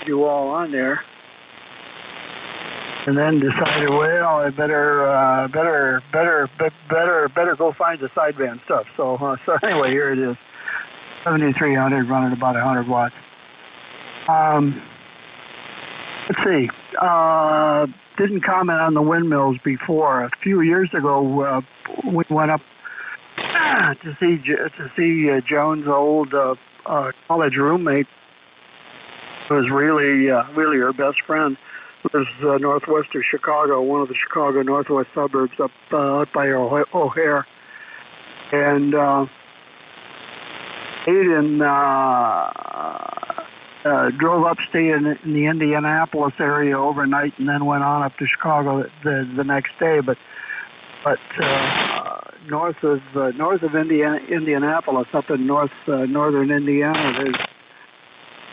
you all on there, and then decided, well, I better go find the sideband stuff. So anyway, here it is, 7300 running about 100 watts. Let's see. Didn't comment on the windmills before. A few years ago, we went up to see Joan's old college roommate, who was really her best friend. Lives northwest of Chicago, one of the Chicago northwest suburbs, up by O'Hare, and Aiden drove upstate in the Indianapolis area overnight, and then went on up to Chicago the next day. But north of Indianapolis, up in northern Indiana, there's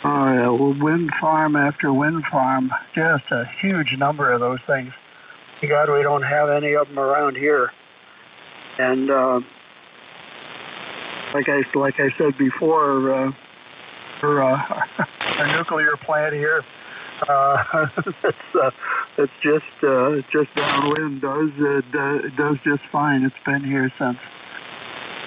wind farm after wind farm, just a huge number of those things. Thank God we don't have any of them around here. And like I said before, our nuclear plant here, it's just downwind does just fine. It's been here since.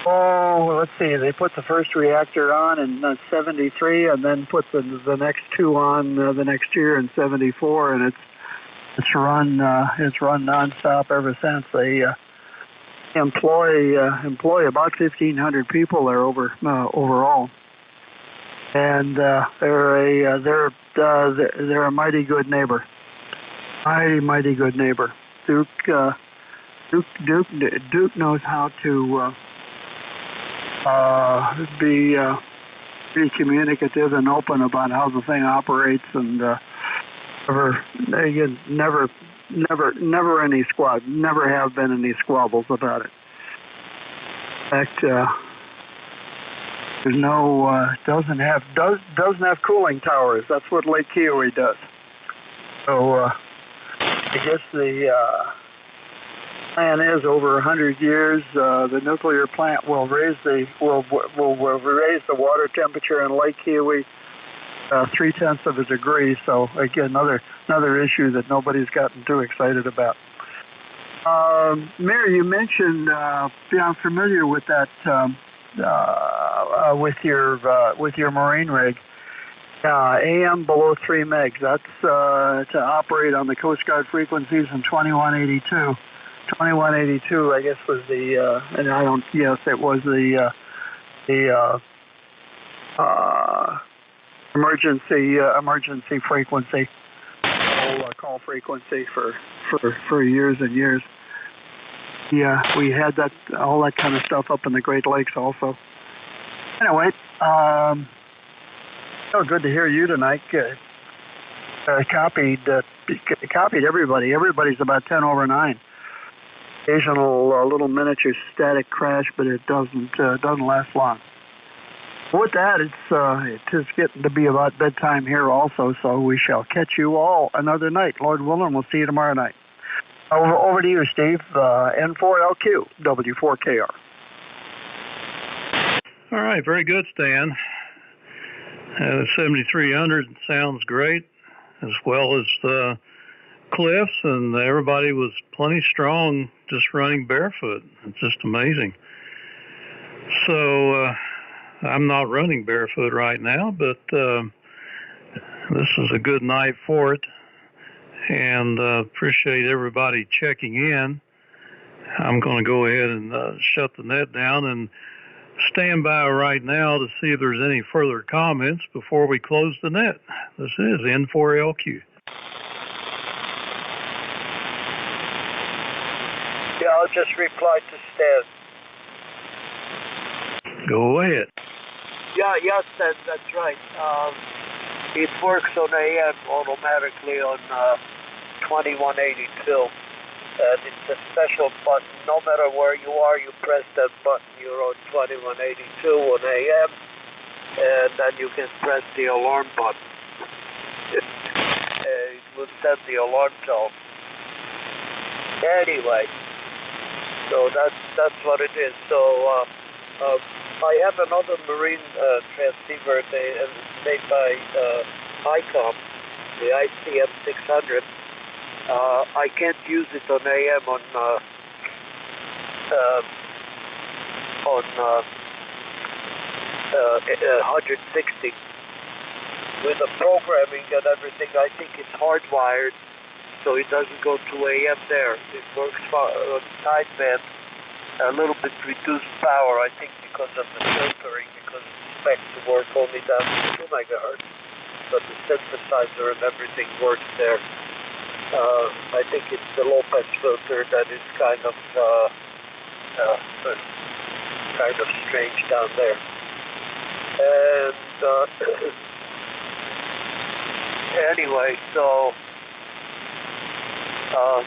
Oh, let's see. They put the first reactor on in '73, and then put the next two on the next year in '74, and it's run nonstop ever since. They employ about 1,500 people there overall, and they're a mighty good neighbor, mighty good neighbor. Duke knows how to be pretty communicative and open about how the thing operates, and never any never have been any squabbles about it. In fact, there's no doesn't have cooling towers. That's what Lake Kiowee does. So I guess the plan is over 100 years, the nuclear plant will raise the raise the water temperature in Lake Huey 0.3 of a degree. So again, another issue that nobody's gotten too excited about. Mary, you mentioned I'm familiar with that with your marine rig. AM below 3 megs. That's to operate on the Coast Guard frequencies in 2182. 2182, I guess, was the and I don't. Yes, it was the emergency frequency, call frequency for years and years. Yeah, we had that all that kind of stuff up in the Great Lakes also. Anyway, good to hear you tonight. Copied everybody. Everybody's about 10 over 9. Occasional little miniature static crash, but it doesn't last long. With that, it is getting to be about bedtime here also, so we shall catch you all another night. Lord willing, we'll see you tomorrow night. Over to you, Steve. N4LQ, W4KR. All right, very good, Stan. 7300 sounds great, as well as Cliffs, and everybody was plenty strong just running barefoot. It's just amazing. So I'm not running barefoot right now, but this is a good night for it, and appreciate everybody checking in. I'm going to go ahead and shut the net down and stand by right now to see if there's any further comments before we close the net. This is N4LQ. Yeah, I'll just reply to Stan. Go ahead. Yeah, Stan, that's right. It works on AM automatically on 2182. And it's a special button. No matter where you are, you press that button. You're on 2182 on AM, and then you can press the alarm button. It will set the alarm tone. Anyway, so that's what it is. So I have another marine transceiver made by ICOM, the ICM 600. I can't use it on AM on 160. With the programming and everything, I think it's hardwired, so it doesn't go to AM there. It works on sideband, a little bit reduced power, I think, because of the filtering, because it's spec to work only down to 2 megahertz, but the synthesizer and everything works there. I think it's the low-pass filter that is kind of strange down there. And anyway, so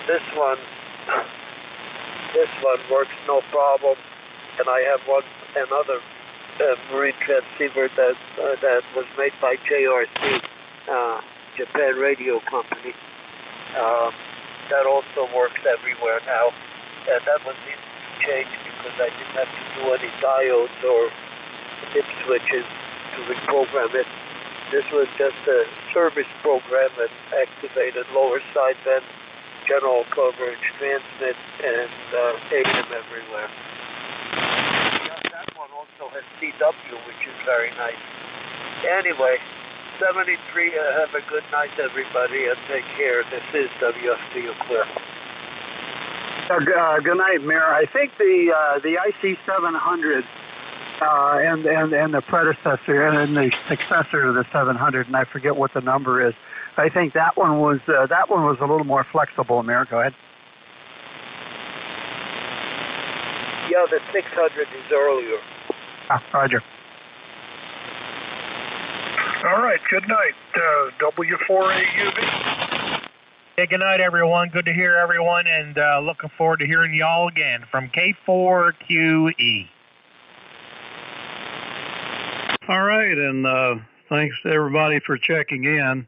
this one works no problem, and I have another marine transceiver that was made by JRC, Japan Radio Company. That also works everywhere now, and that was easy to change because I didn't have to do any diodes or dip switches to reprogram it. This was just a service program and activated lower sideband, general coverage, transmit, and AM everywhere. That one also has CW, which is very nice. Anyway, 73, have a good night, everybody, and take care. This is WFTU Clear. Good night, Mayor. I think the IC 700 and the predecessor and the successor to the 700, and I forget what the number is. I think that one was a little more flexible. Mayor, go ahead. Yeah, the 600 is earlier. Roger. All right, good night, W4AUV. Hey, good night, everyone. Good to hear everyone, and looking forward to hearing y'all again from K4QE. All right, and thanks to everybody for checking in.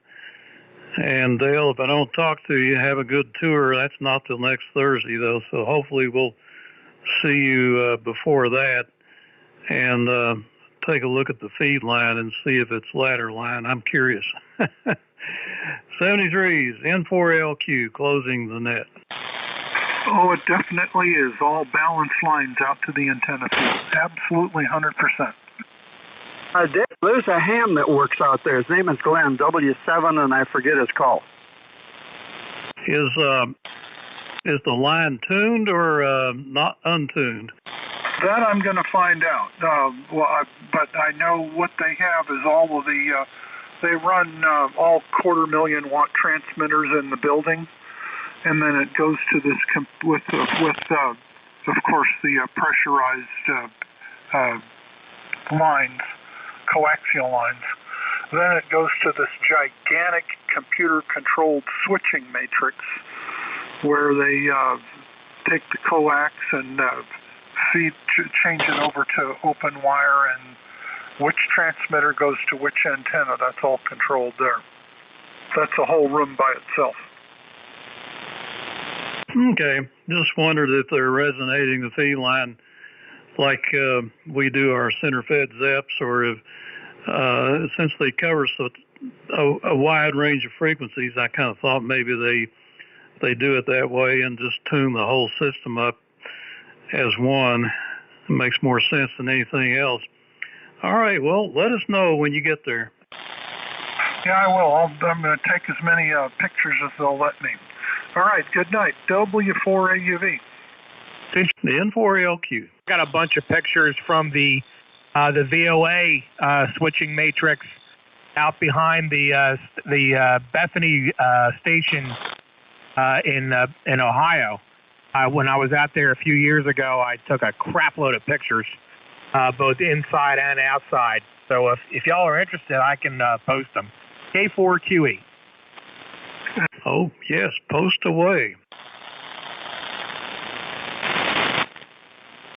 And Dale, if I don't talk to you, have a good tour. That's not till next Thursday, though, so hopefully we'll see you before that and take a look at the feed line and see if it's ladder line. I'm curious. 73s, N4LQ, closing the net. Oh, it definitely is. All balanced lines out to the antenna field. Absolutely 100%. Dave, there's a ham that works out there. His name is Glenn, W7, and I forget his call. Is the line tuned or not untuned? That I'm going to find out. But I know what they have is all of the, they run all 250,000-watt transmitters in the building, and then it goes to this, with of course, the pressurized lines, coaxial lines. Then it goes to this gigantic computer-controlled switching matrix where they take the coax and change it over to open wire, and which transmitter goes to which antenna. That's all controlled there. That's a whole room by itself. Okay. Just wondered if they're resonating the feed line like we do our center fed ZEPs, or if since they cover a wide range of frequencies, I kind of thought maybe they do it that way and just tune the whole system up as one. It makes more sense than anything else. All right, well, let us know when you get there. Yeah, I will. I'm going to take as many pictures as they'll let me. All right, good night. W4AUV. The N4LQ. Got a bunch of pictures from the VOA switching matrix out behind the Bethany station in Ohio. When I was out there a few years ago, I took a crap load of pictures, both inside and outside. So if y'all are interested, I can post them. K4QE. Oh, yes, post away.